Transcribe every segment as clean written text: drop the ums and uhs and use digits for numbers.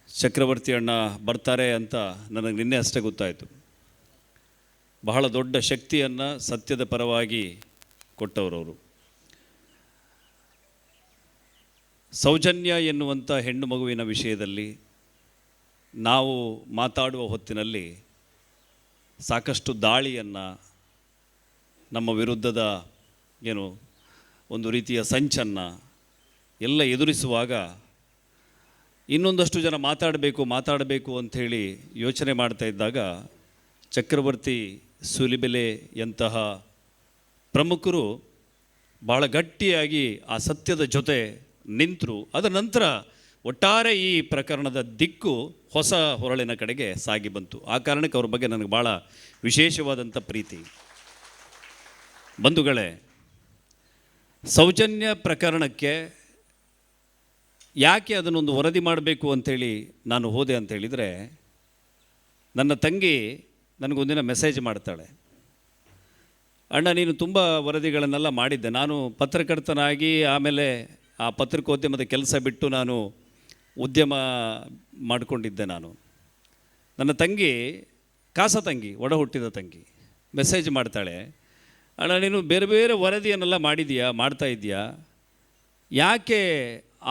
ಚಕ್ರವರ್ತಿ ಅಣ್ಣ ಬರ್ತಾರೆ ಅಂತ ನನಗೆ ನಿನ್ನೆ ಅಷ್ಟೇ ಗೊತ್ತಾಯಿತು. ಬಹಳ ದೊಡ್ಡ ಶಕ್ತಿಯನ್ನು ಸತ್ಯದ ಪರವಾಗಿ ಕೊಟ್ಟವರವರು. ಸೌಜನ್ಯ ಎನ್ನುವಂಥ ಹೆಣ್ಣು ಮಗುವಿನ ವಿಷಯದಲ್ಲಿ ನಾವು ಮಾತಾಡುವ ಹೊತ್ತಿನಲ್ಲಿ ಸಾಕಷ್ಟು ದಾಳಿಯನ್ನು, ನಮ್ಮ ವಿರುದ್ಧದ ಒಂದು ರೀತಿಯ ಸಂಚನ್ನು ಎಲ್ಲ ಎದುರಿಸುವಾಗ ಇನ್ನೊಂದಷ್ಟು ಜನ ಮಾತಾಡಬೇಕು ಅಂಥೇಳಿ ಯೋಚನೆ ಮಾಡ್ತಾ ಇದ್ದಾಗ ಚಕ್ರವರ್ತಿ ಸೂಲಿಬೆಲೆಯಂತಹ ಪ್ರಮುಖರು ಭಾಳ ಗಟ್ಟಿಯಾಗಿ ಆ ಸತ್ಯದ ಜೊತೆ ನಿಂತರು. ಅದರ ನಂತರ ಒಟ್ಟಾರೆ ಈ ಪ್ರಕರಣದ ದಿಕ್ಕು ಹೊಸ ಹೊರಳಿನ ಕಡೆಗೆ ಸಾಗಿ ಬಂತು. ಆ ಕಾರಣಕ್ಕೆ ಅವ್ರ ಬಗ್ಗೆ ನನಗೆ ಭಾಳ ವಿಶೇಷವಾದಂಥ ಪ್ರೀತಿ. ಬಂಧುಗಳೇ, ಸೌಜನ್ಯ ಪ್ರಕರಣಕ್ಕೆ ಯಾಕೆ ಅದನ್ನೊಂದು ವರದಿ ಮಾಡಬೇಕು ಅಂಥೇಳಿ ನಾನು ಹೋದೆ ಅಂತೇಳಿದರೆ, ನನ್ನ ತಂಗಿ ನನಗೊಂದಿನ ಮೆಸೇಜ್ ಮಾಡ್ತಾಳೆ, ಅಣ್ಣ ನೀನು ತುಂಬ ವರದಿಗಳನ್ನೆಲ್ಲ ಮಾಡಿದ್ದೆ, ನಾನು ಪತ್ರಕರ್ತನಾಗಿ ಆಮೇಲೆ ಆ ಪತ್ರಿಕೋದ್ಯಮದ ಕೆಲಸ ಬಿಟ್ಟು ನಾನು ಉದ್ಯಮ ಮಾಡಿಕೊಂಡಿದ್ದೆ. ನನ್ನ ತಂಗಿ, ಕಾಸ ತಂಗಿ, ಒಡ ಹುಟ್ಟಿದ ತಂಗಿ ಮೆಸೇಜ್ ಮಾಡ್ತಾಳೆ, ಅಣ್ಣ ನೀನು ಬೇರೆ ಬೇರೆ ವರದಿಯನ್ನೆಲ್ಲ ಮಾಡ್ತಾ ಇದೆಯಾ, ಯಾಕೆ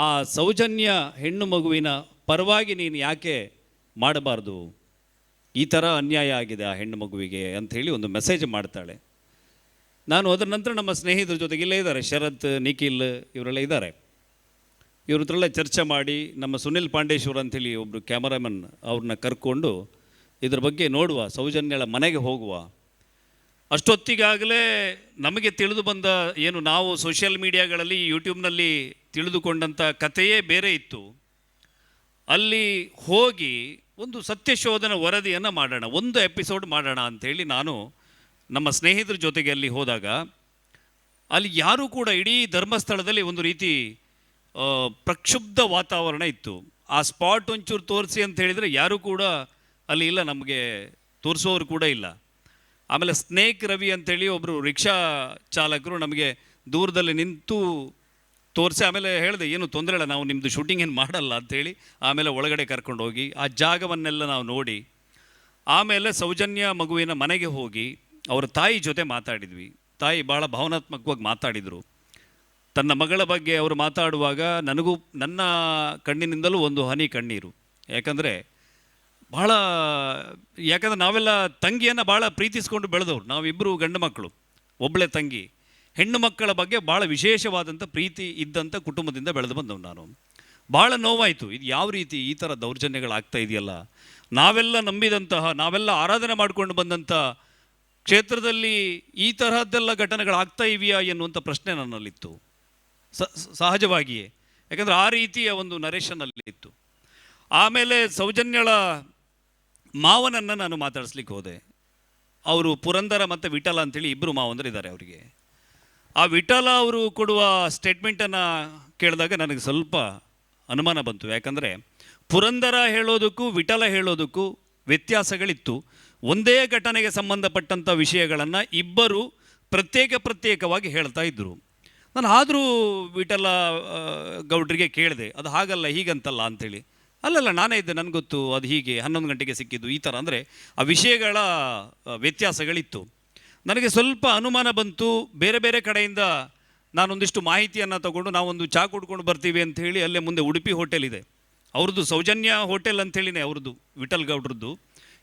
ಆ ಸೌಜನ್ಯ ಹೆಣ್ಣು ಮಗುವಿನ ಪರವಾಗಿ ನೀನು ಯಾಕೆ ಮಾಡಬಾರ್ದು, ಈ ಥರ ಅನ್ಯಾಯ ಆಗಿದೆ ಆ ಹೆಣ್ಣು ಮಗುವಿಗೆ ಅಂಥೇಳಿ ಒಂದು ಮೆಸೇಜ್ ಮಾಡ್ತಾಳೆ. ನಾನು ಅದರ ನಂತರ ನಮ್ಮ ಸ್ನೇಹಿತರ ಜೊತೆಗೆ ಇಲ್ಲೇ ಇದ್ದಾರೆ, ಶರತ್, ನಿಖಿಲ್ ಇವರೆಲ್ಲ ಇದ್ದಾರೆ. ಇವ್ರ ಹತ್ರೆಲ್ಲ ಚರ್ಚೆ ಮಾಡಿ ನಮ್ಮ ಸುನಿಲ್ ಪಾಂಡೇಶ್ವರ್ ಅಂಥೇಳಿ ಒಬ್ಬರು ಕ್ಯಾಮರಾಮನ್ ಅವ್ರನ್ನ ಕರ್ಕೊಂಡು ಇದ್ರ ಬಗ್ಗೆ ನೋಡುವ, ಸೌಜನ್ಯಳ ಮನೆಗೆ ಹೋಗುವ. ಅಷ್ಟೊತ್ತಿಗಾಗಲೇ ನಮಗೆ ತಿಳಿದು ಬಂದ ನಾವು ಸೋಷಿಯಲ್ ಮೀಡಿಯಾಗಳಲ್ಲಿ ಯೂಟ್ಯೂಬ್ನಲ್ಲಿ ತಿಳಿದುಕೊಂಡಂಥ ಕಥೆಯೇ ಬೇರೆ ಇತ್ತು. ಅಲ್ಲಿ ಹೋಗಿ ಒಂದು ಸತ್ಯಶೋಧನ ವರದಿಯನ್ನು ಮಾಡೋಣ, ಒಂದು ಎಪಿಸೋಡ್ ಮಾಡೋಣ ಅಂಥೇಳಿ ನಾನು ನಮ್ಮ ಸ್ನೇಹಿತರ ಜೊತೆಗೆ ಅಲ್ಲಿ ಹೋದಾಗ ಅಲ್ಲಿ ಯಾರೂ ಕೂಡ, ಇಡೀ ಧರ್ಮಸ್ಥಳದಲ್ಲಿ ಒಂದು ರೀತಿ ಪ್ರಕ್ಷುಬ್ಧ ವಾತಾವರಣ ಇತ್ತು. ಆ ಸ್ಪಾಟ್ ಒಂಚೂರು ತೋರಿಸಿ ಅಂತ ಹೇಳಿದರೆ ಯಾರೂ ಕೂಡ ಅಲ್ಲಿ ಇಲ್ಲ, ನಮಗೆ ತೋರಿಸೋರು ಕೂಡ ಇಲ್ಲ. ಆಮೇಲೆ ಸ್ನೇಕ್ ರವಿ ಅಂಥೇಳಿ ಒಬ್ಬರು ರಿಕ್ಷಾ ಚಾಲಕರು ನಮಗೆ ದೂರದಲ್ಲಿ ನಿಂತು ತೋರಿಸಿ, ಆಮೇಲೆ ಹೇಳಿದೆ ಏನು ತೊಂದರೆ ಇಲ್ಲ, ನಾವು ನಿಮ್ಮದು ಶೂಟಿಂಗ್ ಏನು ಮಾಡಲ್ಲ ಅಂಥೇಳಿ ಆಮೇಲೆ ಒಳಗಡೆ ಕರ್ಕೊಂಡು ಹೋಗಿ ಆ ಜಾಗವನ್ನೆಲ್ಲ ನಾವು ನೋಡಿ, ಆಮೇಲೆ ಸೌಜನ್ಯ ಮಗುವಿನ ಮನೆಗೆ ಹೋಗಿ ಅವರ ತಾಯಿ ಜೊತೆ ಮಾತಾಡಿದ್ವಿ. ತಾಯಿ ಭಾಳ ಭಾವನಾತ್ಮಕವಾಗಿ ಮಾತಾಡಿದರು. ತನ್ನ ಮಗಳ ಬಗ್ಗೆ ಅವರು ಮಾತಾಡುವಾಗ ನನಗೂ ನನ್ನ ಕಣ್ಣಿನಿಂದಲೂ ಒಂದು ಹನಿ ಕಣ್ಣೀರು. ಯಾಕಂದರೆ ನಾವೆಲ್ಲ ತಂಗಿಯನ್ನು ಭಾಳ ಪ್ರೀತಿಸ್ಕೊಂಡು ಬೆಳೆದವ್ರು. ನಾವಿಬ್ಬರು ಗಂಡು ಮಕ್ಕಳು, ಒಬ್ಬಳೇ ತಂಗಿ. ಹೆಣ್ಣು ಮಕ್ಕಳ ಬಗ್ಗೆ ಭಾಳ ವಿಶೇಷವಾದಂಥ ಪ್ರೀತಿ ಇದ್ದಂಥ ಕುಟುಂಬದಿಂದ ಬೆಳೆದು ಬಂದವು ನಾನು. ಭಾಳ ನೋವಾಯಿತು, ಇದು ಯಾವ ರೀತಿ ಈ ಥರ ದೌರ್ಜನ್ಯಗಳಾಗ್ತಾ ಇದೆಯಲ್ಲ, ನಾವೆಲ್ಲ ನಂಬಿದಂತಹ, ನಾವೆಲ್ಲ ಆರಾಧನೆ ಮಾಡಿಕೊಂಡು ಬಂದಂಥ ಕ್ಷೇತ್ರದಲ್ಲಿ ಈ ತರಹದ್ದೆಲ್ಲ ಘಟನೆಗಳಾಗ್ತಾ ಇವೆಯಾ ಎನ್ನುವಂಥ ಪ್ರಶ್ನೆ ನನ್ನಲ್ಲಿತ್ತು ಸಹಜವಾಗಿಯೇ. ಯಾಕಂದರೆ ಆ ರೀತಿಯ ಒಂದು ನರೇಷನಲ್ಲಿ ಇತ್ತು. ಆಮೇಲೆ ಸೌಜನ್ಯಳ ಮಾವನನ್ನು ನಾನು ಮಾತಾಡಿಸ್ಲಿಕ್ಕೆ ಹೋದೆ. ಅವರು ಪುರಂದರ ಮತ್ತು ವಿಠಲ ಅಂಥೇಳಿ ಇಬ್ಬರು ಮಾವಂದರು ಇದ್ದಾರೆ ಅವರಿಗೆ. ಆ ವಿಠಲ ಅವರು ಕೊಡುವ ಸ್ಟೇಟ್ಮೆಂಟನ್ನು ಕೇಳಿದಾಗ ನನಗೆ ಸ್ವಲ್ಪ ಅನುಮಾನ ಬಂತು. ಯಾಕಂದರೆ ಪುರಂದರ ಹೇಳೋದಕ್ಕೂ ವಿಠಲ ಹೇಳೋದಕ್ಕೂ ವ್ಯತ್ಯಾಸಗಳಿತ್ತು. ಒಂದೇ ಘಟನೆಗೆ ಸಂಬಂಧಪಟ್ಟಂಥ ವಿಷಯಗಳನ್ನು ಇಬ್ಬರು ಪ್ರತ್ಯೇಕವಾಗಿ ಹೇಳ್ತಾ ಇದ್ದರು. ನಾನು ಆದರೂ ವಿಠಲ ಗೌಡ್ರಿಗೆ ಕೇಳಿದೆ, ಅದು ಹಾಗಲ್ಲ ಹೀಗಂತಲ್ಲ ಅಂಥೇಳಿ. ಅಲ್ಲಲ್ಲ ನಾನೇ ಇದ್ದೆ, ನನಗೆ ಗೊತ್ತು, ಅದು ಹೀಗೆ 11 ಗಂಟೆಗೆ ಸಿಕ್ಕಿದ್ದು ಈ ಥರ. ಅಂದರೆ ಆ ವಿಷಯಗಳ ವ್ಯತ್ಯಾಸಗಳಿತ್ತು. ನನಗೆ ಸ್ವಲ್ಪ ಅನುಮಾನ ಬಂತು. ಬೇರೆ ಬೇರೆ ಕಡೆಯಿಂದ ನಾನೊಂದಿಷ್ಟು ಮಾಹಿತಿಯನ್ನು ತಗೊಂಡು ನಾವೊಂದು ಚಹಾ ಕುಡ್ಕೊಂಡು ಬರ್ತೀವಿ ಅಂಥೇಳಿ ಅಲ್ಲೇ ಮುಂದೆ ಉಡುಪಿ ಹೋಟೆಲ್ ಇದೆ ಅವ್ರದ್ದು, ಸೌಜನ್ಯ ಹೋಟೆಲ್ ಅಂಥೇಳಿನೇ ಅವ್ರದ್ದು, ವಿಠಲ್ ಗೌಡ್ರದ್ದು.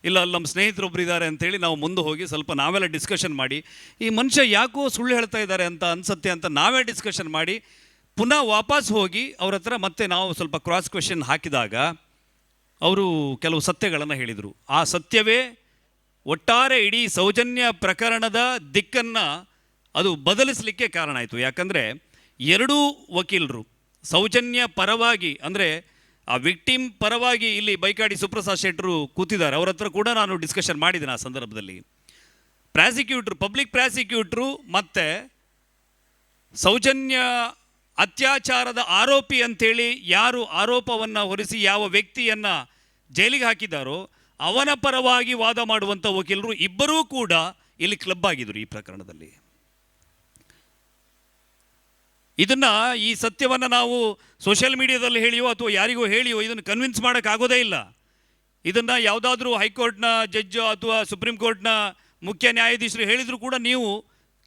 ಇಲ್ಲ ಅಲ್ಲಿ ನಮ್ಮ ಸ್ನೇಹಿತರೊಬ್ಬರು ಇದ್ದಾರೆ ಅಂಥೇಳಿ ನಾವು ಮುಂದೆ ಹೋಗಿ ಸ್ವಲ್ಪ ನಾವೆಲ್ಲ ಡಿಸ್ಕಷನ್ ಮಾಡಿ, ಈ ಮನುಷ್ಯ ಯಾಕೋ ಸುಳ್ಳು ಹೇಳ್ತಾ ಇದ್ದಾರೆ ಅಂತ ಅನಿಸುತ್ತೆ ಅಂತ ನಾವೇ ಡಿಸ್ಕಷನ್ ಮಾಡಿ ಪುನಃ ವಾಪಸ್ ಹೋಗಿ ಅವ್ರ ಹತ್ರ ಮತ್ತೆ ನಾವು ಸ್ವಲ್ಪ ಕ್ರಾಸ್ ಕ್ವೆಶ್ಚನ್ ಹಾಕಿದಾಗ ಅವರು ಕೆಲವು ಸತ್ಯಗಳನ್ನು ಹೇಳಿದರು. ಆ ಸತ್ಯವೇ ಒಟ್ಟಾರೆ ಇಡೀ ಸೌಜನ್ಯ ಪ್ರಕರಣದ ದಿಕ್ಕನ್ನು ಅದು ಬದಲಿಸಲಿಕ್ಕೆ ಕಾರಣ ಆಯಿತು. ಯಾಕಂದರೆ ಎರಡೂ ವಕೀಲರು ಸೌಜನ್ಯ ಪರವಾಗಿ, ಅಂದರೆ ಆ ವಿಕ್ಟಿಮ್ ಪರವಾಗಿ ಇಲ್ಲಿ ಬೈಕಾಡಿ ಸುಪ್ರಸಾದ್ ಶೆಟ್ಟರು ಕೂತಿದ್ದಾರೆ, ಅವ್ರ ಹತ್ರ ಕೂಡ ನಾನು ಡಿಸ್ಕಷನ್ ಮಾಡಿದ್ದೇನೆ. ಆ ಸಂದರ್ಭದಲ್ಲಿ ಪಬ್ಲಿಕ್ ಪ್ರಾಸಿಕ್ಯೂಟ್ರು ಮತ್ತು ಸೌಜನ್ಯ ಅತ್ಯಾಚಾರದ ಆರೋಪಿ ಅಂಥೇಳಿ ಯಾರು ಆರೋಪವನ್ನು ಹೊರಿಸಿ ಯಾವ ವ್ಯಕ್ತಿಯನ್ನು ಜೈಲಿಗೆ ಹಾಕಿದ್ದಾರೋ ಅವನ ಪರವಾಗಿ ವಾದ ಮಾಡುವಂಥ ವಕೀಲರು ಇಬ್ಬರೂ ಕೂಡ ಇಲ್ಲಿ ಕ್ಲಬ್ ಆಗಿದ್ದರು ಈ ಪ್ರಕರಣದಲ್ಲಿ. ಇದನ್ನು ಈ ಸತ್ಯವನ್ನು ನಾವು ಸೋಷಿಯಲ್ ಮೀಡಿಯಾದಲ್ಲಿ ಹೇಳಿಯೋ ಅಥವಾ ಯಾರಿಗೋ ಹೇಳಿಯೋ ಇದನ್ನು ಕನ್ವಿನ್ಸ್ ಮಾಡೋಕ್ಕಾಗೋದೇ ಇಲ್ಲ. ಇದನ್ನು ಯಾವುದಾದ್ರೂ ಹೈಕೋರ್ಟ್ನ ಜಡ್ಜ್ ಅಥವಾ ಸುಪ್ರೀಂ ಕೋರ್ಟ್ನ ಮುಖ್ಯ ನ್ಯಾಯಾಧೀಶರು ಹೇಳಿದರೂ ಕೂಡ ನೀವು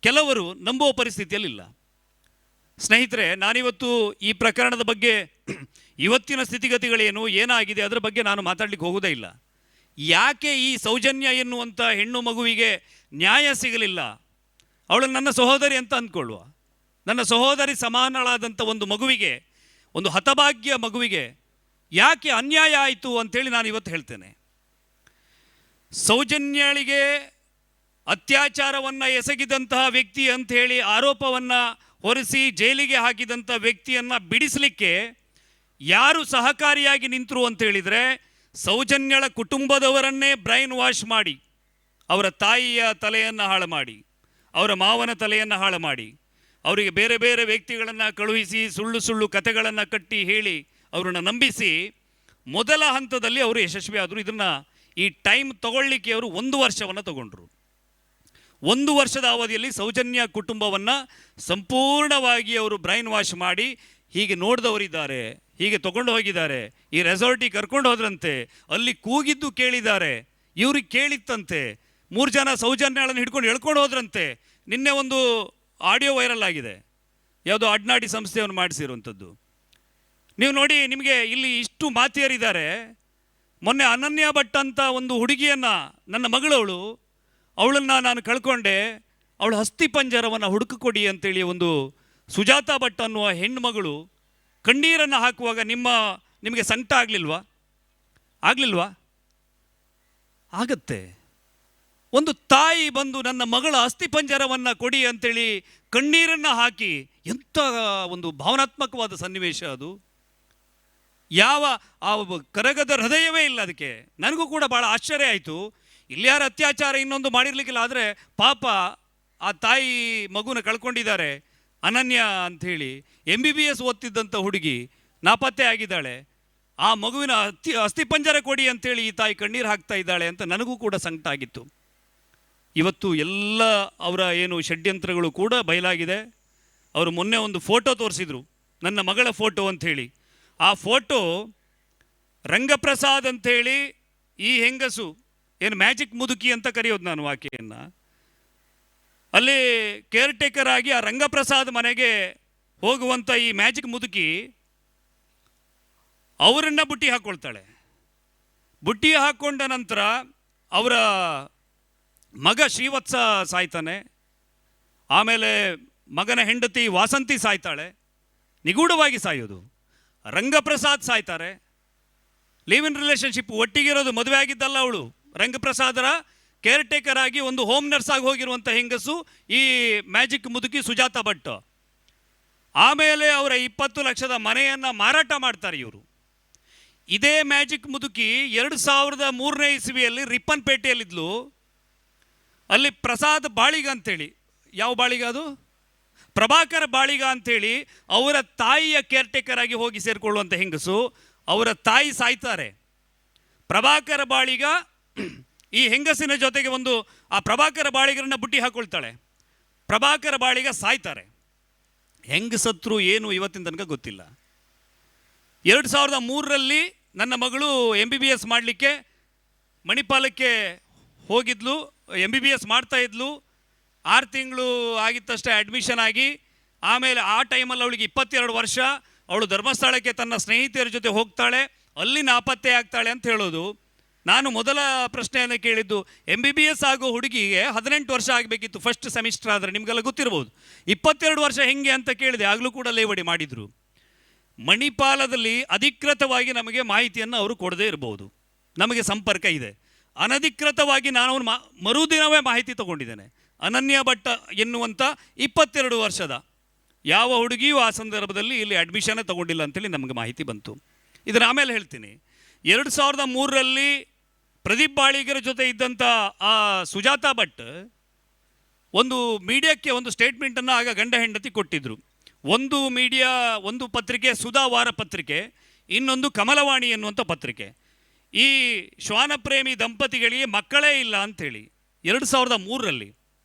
ಕೆಲವರು ನಂಬುವ ಪರಿಸ್ಥಿತಿಯಲ್ಲಿಲ್ಲ. ಸ್ನೇಹಿತರೆ, ನಾನಿವತ್ತು ಈ ಪ್ರಕರಣದ ಬಗ್ಗೆ ಇವತ್ತಿನ ಸ್ಥಿತಿಗತಿಗಳೇನು ಏನಾಗಿದೆ ಅದರ ಬಗ್ಗೆ ನಾನು ಮಾತಾಡಲಿಕ್ಕೆ ಹೋಗೋದೇ ಇಲ್ಲ. ಯಾಕೆ ಈ ಸೌಜನ್ಯ ಎನ್ನುವಂಥ ಹೆಣ್ಣು ಮಗುವಿಗೆ ನ್ಯಾಯ ಸಿಗಲಿಲ್ಲ? ಅವಳು ನನ್ನ ಸಹೋದರಿ ಅಂತ ಅಂದ್ಕೊಳ್ಳುವ, ನನ್ನ ಸಹೋದರಿ ಸಮಾನಳಾದಂಥ ಒಂದು ಮಗುವಿಗೆ, ಒಂದು ಹತಭಾಗ್ಯ ಮಗುವಿಗೆ ಯಾಕೆ ಅನ್ಯಾಯ ಆಯಿತು ಅಂಥೇಳಿ ನಾನು ಇವತ್ತು ಹೇಳ್ತೇನೆ. ಸೌಜನ್ಯಳಿಗೆ ಅತ್ಯಾಚಾರವನ್ನು ಎಸಗಿದಂತಹ ವ್ಯಕ್ತಿ ಅಂಥೇಳಿ ಆರೋಪವನ್ನು ಹೊರಿಸಿ ಜೈಲಿಗೆ ಹಾಕಿದಂಥ ವ್ಯಕ್ತಿಯನ್ನು ಬಿಡಿಸಲಿಕ್ಕೆ ಯಾರು ಸಹಕಾರಿಯಾಗಿ ನಿಂತರು ಅಂತೇಳಿದರೆ, ಸೌಜನ್ಯಳ ಕುಟುಂಬದವರನ್ನೇ ಬ್ರೈನ್ ವಾಶ್ ಮಾಡಿ, ಅವರ ತಾಯಿಯ ತಲೆಯನ್ನು ಹಾಳು ಮಾಡಿ, ಅವರ ಮಾವನ ತಲೆಯನ್ನು ಹಾಳು ಮಾಡಿ, ಅವರಿಗೆ ಬೇರೆ ಬೇರೆ ವ್ಯಕ್ತಿಗಳನ್ನು ಕಳುಹಿಸಿ ಸುಳ್ಳು ಸುಳ್ಳು ಕಥೆಗಳನ್ನು ಕಟ್ಟಿ ಹೇಳಿ ಅವರನ್ನು ನಂಬಿಸಿ ಮೊದಲ ಹಂತದಲ್ಲಿ ಅವರು ಯಶಸ್ವಿ ಆದರು. ಇದನ್ನು ಈ ಟೈಮ್ ತಗೊಳ್ಳಿಕ್ಕೆ ಅವರು 1 ವರ್ಷವನ್ನು ತಗೊಂಡ್ರು. 1 ವರ್ಷದ ಅವಧಿಯಲ್ಲಿ ಸೌಜನ್ಯ ಕುಟುಂಬವನ್ನು ಸಂಪೂರ್ಣವಾಗಿ ಅವರು ಬ್ರೈನ್ ವಾಶ್ ಮಾಡಿ, ಹೀಗೆ ನೋಡಿದವರಿದ್ದಾರೆ, ಹೀಗೆ ತಗೊಂಡು ಹೋಗಿದ್ದಾರೆ, ಈ ರೆಸಾರ್ಟಿಗೆ ಕರ್ಕೊಂಡು ಹೋದ್ರಂತೆ, ಅಲ್ಲಿ ಕೂಗಿದ್ದು ಕೇಳಿದ್ದಾರೆ, ಇವ್ರಿಗೆ ಕೇಳಿತ್ತಂತೆ, 3 ಜನ ಸೌಜನ್ಯಗಳನ್ನು ಹಿಡ್ಕೊಂಡು ಎಳ್ಕೊಂಡು ಹೋದ್ರಂತೆ. ನಿನ್ನೆ ಒಂದು ಆಡಿಯೋ ವೈರಲ್ ಆಗಿದೆ, ಯಾವುದೋ ಅಡ್ನಾಡಿ ಸಂಸ್ಥೆಯನ್ನು ಮಾಡಿಸಿರುವಂಥದ್ದು. ನೀವು ನೋಡಿ, ನಿಮಗೆ ಇಲ್ಲಿ ಇಷ್ಟು ಮಾತಿಯರಿದ್ದಾರೆ. ಮೊನ್ನೆ ಅನನ್ಯ ಭಟ್ ಅಂತ ಒಂದು ಹುಡುಗಿಯನ್ನು, ನನ್ನ ಮಗಳವಳು, ಅವಳನ್ನು ನಾನು ಕಳ್ಕೊಂಡೆ, ಅವಳು ಅಸ್ಥಿ ಪಂಜರವನ್ನು ಹುಡುಕಿಕೊಡಿ ಅಂತೇಳಿ ಒಂದು ಸುಜಾತಾ ಭಟ್ ಅನ್ನುವ ಹೆಣ್ಣುಮಗಳು ಕಣ್ಣೀರನ್ನು ಹಾಕುವಾಗ ನಿಮಗೆ ಸಂಕಟ ಆಗಲಿಲ್ವಾ? ಆಗತ್ತೆ. ಒಂದು ತಾಯಿ ಬಂದು ನನ್ನ ಮಗಳ ಅಸ್ಥಿ ಪಂಜರವನ್ನು ಕೊಡಿ ಅಂತೇಳಿ ಕಣ್ಣೀರನ್ನು ಹಾಕಿ, ಎಂಥ ಒಂದು ಭಾವನಾತ್ಮಕವಾದ ಸನ್ನಿವೇಶ ಅದು. ಯಾವ ಆ ಕರಗದ ಹೃದಯವೇ ಇಲ್ಲ ಅದಕ್ಕೆ. ನನಗೂ ಕೂಡ ಭಾಳ ಆಶ್ಚರ್ಯ ಆಯಿತು. ಇಲ್ಲಿ ಯಾರು ಅತ್ಯಾಚಾರ ಇನ್ನೊಂದು ಮಾಡಿರ್ಲಿಕ್ಕಿಲ್ಲ, ಆದರೆ ಪಾಪ ಆ ತಾಯಿ ಮಗುನ ಕಳ್ಕೊಂಡಿದ್ದಾರೆ. ಅನನ್ಯ ಅಂಥೇಳಿ MBBS ಓದ್ತಿದ್ದಂಥ ಹುಡುಗಿ ನಾಪತ್ತೆ ಆಗಿದ್ದಾಳೆ. ಆ ಮಗುವಿನ ಅಸ್ಥಿಪಂಜರ ಕೊಡಿ ಅಂಥೇಳಿ ಈ ತಾಯಿ ಕಣ್ಣೀರು ಹಾಕ್ತಾ ಇದ್ದಾಳೆ ಅಂತ ನನಗೂ ಕೂಡ ಸಂಕಟ ಆಗಿತ್ತು. ಇವತ್ತು ಎಲ್ಲ ಅವರ ಏನು ಷಡ್ಯಂತ್ರಗಳು ಕೂಡ ಬಯಲಾಗಿದೆ. ಅವರು ಮೊನ್ನೆ ಒಂದು ಫೋಟೋ ತೋರಿಸಿದ್ರು, ನನ್ನ ಮಗಳ ಫೋಟೋ ಅಂಥೇಳಿ. ಆ ಫೋಟೋ ರಂಗಪ್ರಸಾದ್ ಅಂಥೇಳಿ ಈ ಹೆಂಗಸು, ಏನು ಮ್ಯಾಜಿಕ್ ಮುದುಕಿ ಅಂತ ಕರೆಯೋದು ನಾನು ಆಕೆಯನ್ನು, ಅಲ್ಲಿ ಕೇರ್ ಟೇಕರ್ ಆಗಿ ಆ ರಂಗಪ್ರಸಾದ್ ಮನೆಗೆ ಹೋಗುವಂಥ ಈ ಮ್ಯಾಜಿಕ್ ಮುದುಕಿ ಅವರನ್ನು ಬುಟ್ಟಿ ಹಾಕ್ಕೊಳ್ತಾಳೆ. ಬುಟ್ಟಿ ಹಾಕ್ಕೊಂಡ ನಂತರ ಅವರ ಮಗ ಶ್ರೀವತ್ಸ ಸಾಯ್ತಾನೆ. ಆಮೇಲೆ ಮಗನ ಹೆಂಡತಿ ವಾಸಂತಿ ಸಾಯ್ತಾಳೆ, ನಿಗೂಢವಾಗಿ ಸಾಯೋದು. ರಂಗಪ್ರಸಾದ್ ಸಾಯ್ತಾರೆ. ಲಿವ್ ಇನ್ ರಿಲೇಷನ್ಶಿಪ್, ಒಟ್ಟಿಗಿರೋದು, ಮದುವೆ ಆಗಿದ್ದಲ್ಲ ಅವಳು. ರಂಗಪ್ರಸಾದರ ಕೇರ್ ಟೇಕರ್ ಆಗಿ ಒಂದು ಹೋಮ್ ನರ್ಸ್ ಆಗಿ ಹೋಗಿರುವಂಥ ಹೆಂಗಸು ಈ ಮ್ಯಾಜಿಕ್ ಮುದುಕಿ ಸುಜಾತಾ ಭಟ್. ಆಮೇಲೆ ಅವರ 20 ಲಕ್ಷದ ಮನೆಯನ್ನು ಮಾರಾಟ ಮಾಡ್ತಾರೆ ಇವರು. ಇದೇ ಮ್ಯಾಜಿಕ್ ಮುದುಕಿ 2003ನೇ ಇಸ್ವಿಯಲ್ಲಿ ರಿಪ್ಪನ್ಪೇಟೆಯಲ್ಲಿದ್ಲು. ಅಲ್ಲಿ ಪ್ರಸಾದ್ ಬಾಳಿಗ ಅಂಥೇಳಿ, ಯಾವ ಬಾಳಿಗ ಅದು, ಪ್ರಭಾಕರ ಬಾಳಿಗ ಅಂಥೇಳಿ ಅವರ ತಾಯಿಯ ಕೇರ್ ಟೇಕರ್ ಆಗಿ ಹೋಗಿ ಸೇರಿಕೊಳ್ಳುವಂಥ ಹೆಂಗಸು. ಅವರ ತಾಯಿ ಸಾಯ್ತಾರೆ. ಪ್ರಭಾಕರ ಬಾಳಿಗ ಈ ಹೆಂಗಸಿನ ಜೊತೆಗೆ ಆ ಪ್ರಭಾಕರ ಬಾಳಿಗರನ್ನ ಬುಟ್ಟಿ ಹಾಕೊಳ್ತಾಳೆ. ಪ್ರಭಾಕರ ಬಾಳಿಗ ಸಾಯ್ತಾರೆ. ಹೆಂಗೆ ಸತ್ರು ಏನು ಇವತ್ತಿನ ತನಕ ಗೊತ್ತಿಲ್ಲ. 2003ರಲ್ಲಿ ನನ್ನ ಮಗಳು MBBS ಮಾಡಲಿಕ್ಕೆ ಮಣಿಪಾಲಕ್ಕೆ ಹೋಗಿದ್ಲು. MBBS ಮಾಡ್ತಾಯಿದ್ಲು. 6 ತಿಂಗಳು ಆಗಿತ್ತಷ್ಟೇ ಅಡ್ಮಿಷನ್ ಆಗಿ. ಆಮೇಲೆ ಆ ಟೈಮಲ್ಲಿ ಅವಳಿಗೆ 22 ವರ್ಷ. ಅವಳು ಧರ್ಮಸ್ಥಳಕ್ಕೆ ತನ್ನ ಸ್ನೇಹಿತರ ಜೊತೆ ಹೋಗ್ತಾಳೆ, ಅಲ್ಲಿ ನಾಪತ್ತೆ ಆಗ್ತಾಳೆ ಅಂತ ಹೇಳೋದು. ನಾನು ಮೊದಲ ಪ್ರಶ್ನೆಯನ್ನು ಕೇಳಿದ್ದು, MBBS ಆಗೋ ಹುಡುಗಿಗೆ 18 ವರ್ಷ ಆಗಬೇಕಿತ್ತು ಫಸ್ಟ್ ಸೆಮಿಸ್ಟರ್ ಆದರೆ, ನಿಮಗೆಲ್ಲ ಗೊತ್ತಿರ್ಬೋದು. 22 ವರ್ಷ ಹೆಂಗೆ ಅಂತ ಕೇಳಿದೆ, ಆಗಲೂ ಕೂಡ ಲೇವಡಿ ಮಾಡಿದರು. ಮಣಿಪಾಲದಲ್ಲಿ ಅಧಿಕೃತವಾಗಿ ನಮಗೆ ಮಾಹಿತಿಯನ್ನು ಅವರು ಕೊಡದೇ ಇರಬಹುದು, ನಮಗೆ ಸಂಪರ್ಕ ಇದೆ. ಅನಧಿಕೃತವಾಗಿ ನಾನು ಮರುದಿನವೇ ಮಾಹಿತಿ ತಗೊಂಡಿದ್ದೇನೆ. ಅನನ್ಯ ಭಟ್ ಎನ್ನುವಂಥ 22 ವರ್ಷದ ಯಾವ ಹುಡುಗಿಯೂ ಆ ಸಂದರ್ಭದಲ್ಲಿ ಇಲ್ಲಿ ಅಡ್ಮಿಷನ್ನೇ ತಗೊಂಡಿಲ್ಲ ಅಂತೇಳಿ ನಮಗೆ ಮಾಹಿತಿ ಬಂತು. ಇದನ್ನು ಆಮೇಲೆ ಹೇಳ್ತೀನಿ. 2003ರಲ್ಲಿ ಪ್ರದೀಪ್ ಬಾಳಿಗರ ಜೊತೆ ಇದ್ದಂಥ ಆ ಸುಜಾತಾ ಭಟ್ ಒಂದು ಮೀಡಿಯಾಕ್ಕೆ ಒಂದು ಸ್ಟೇಟ್ಮೆಂಟನ್ನು ಆಗ ಗಂಡ ಹೆಂಡತಿ ಕೊಟ್ಟಿದ್ದರು. ಒಂದು ಪತ್ರಿಕೆ ಸುಧಾ ವಾರ ಪತ್ರಿಕೆ, ಇನ್ನೊಂದು ಕಮಲವಾಣಿ ಎನ್ನುವಂಥ ಪತ್ರಿಕೆ. ಈ ಶ್ವಾನಪ್ರೇಮಿ ದಂಪತಿಗಳಿಗೆ ಮಕ್ಕಳೇ ಇಲ್ಲ ಅಂಥೇಳಿ 2003ರಲ್ಲಿ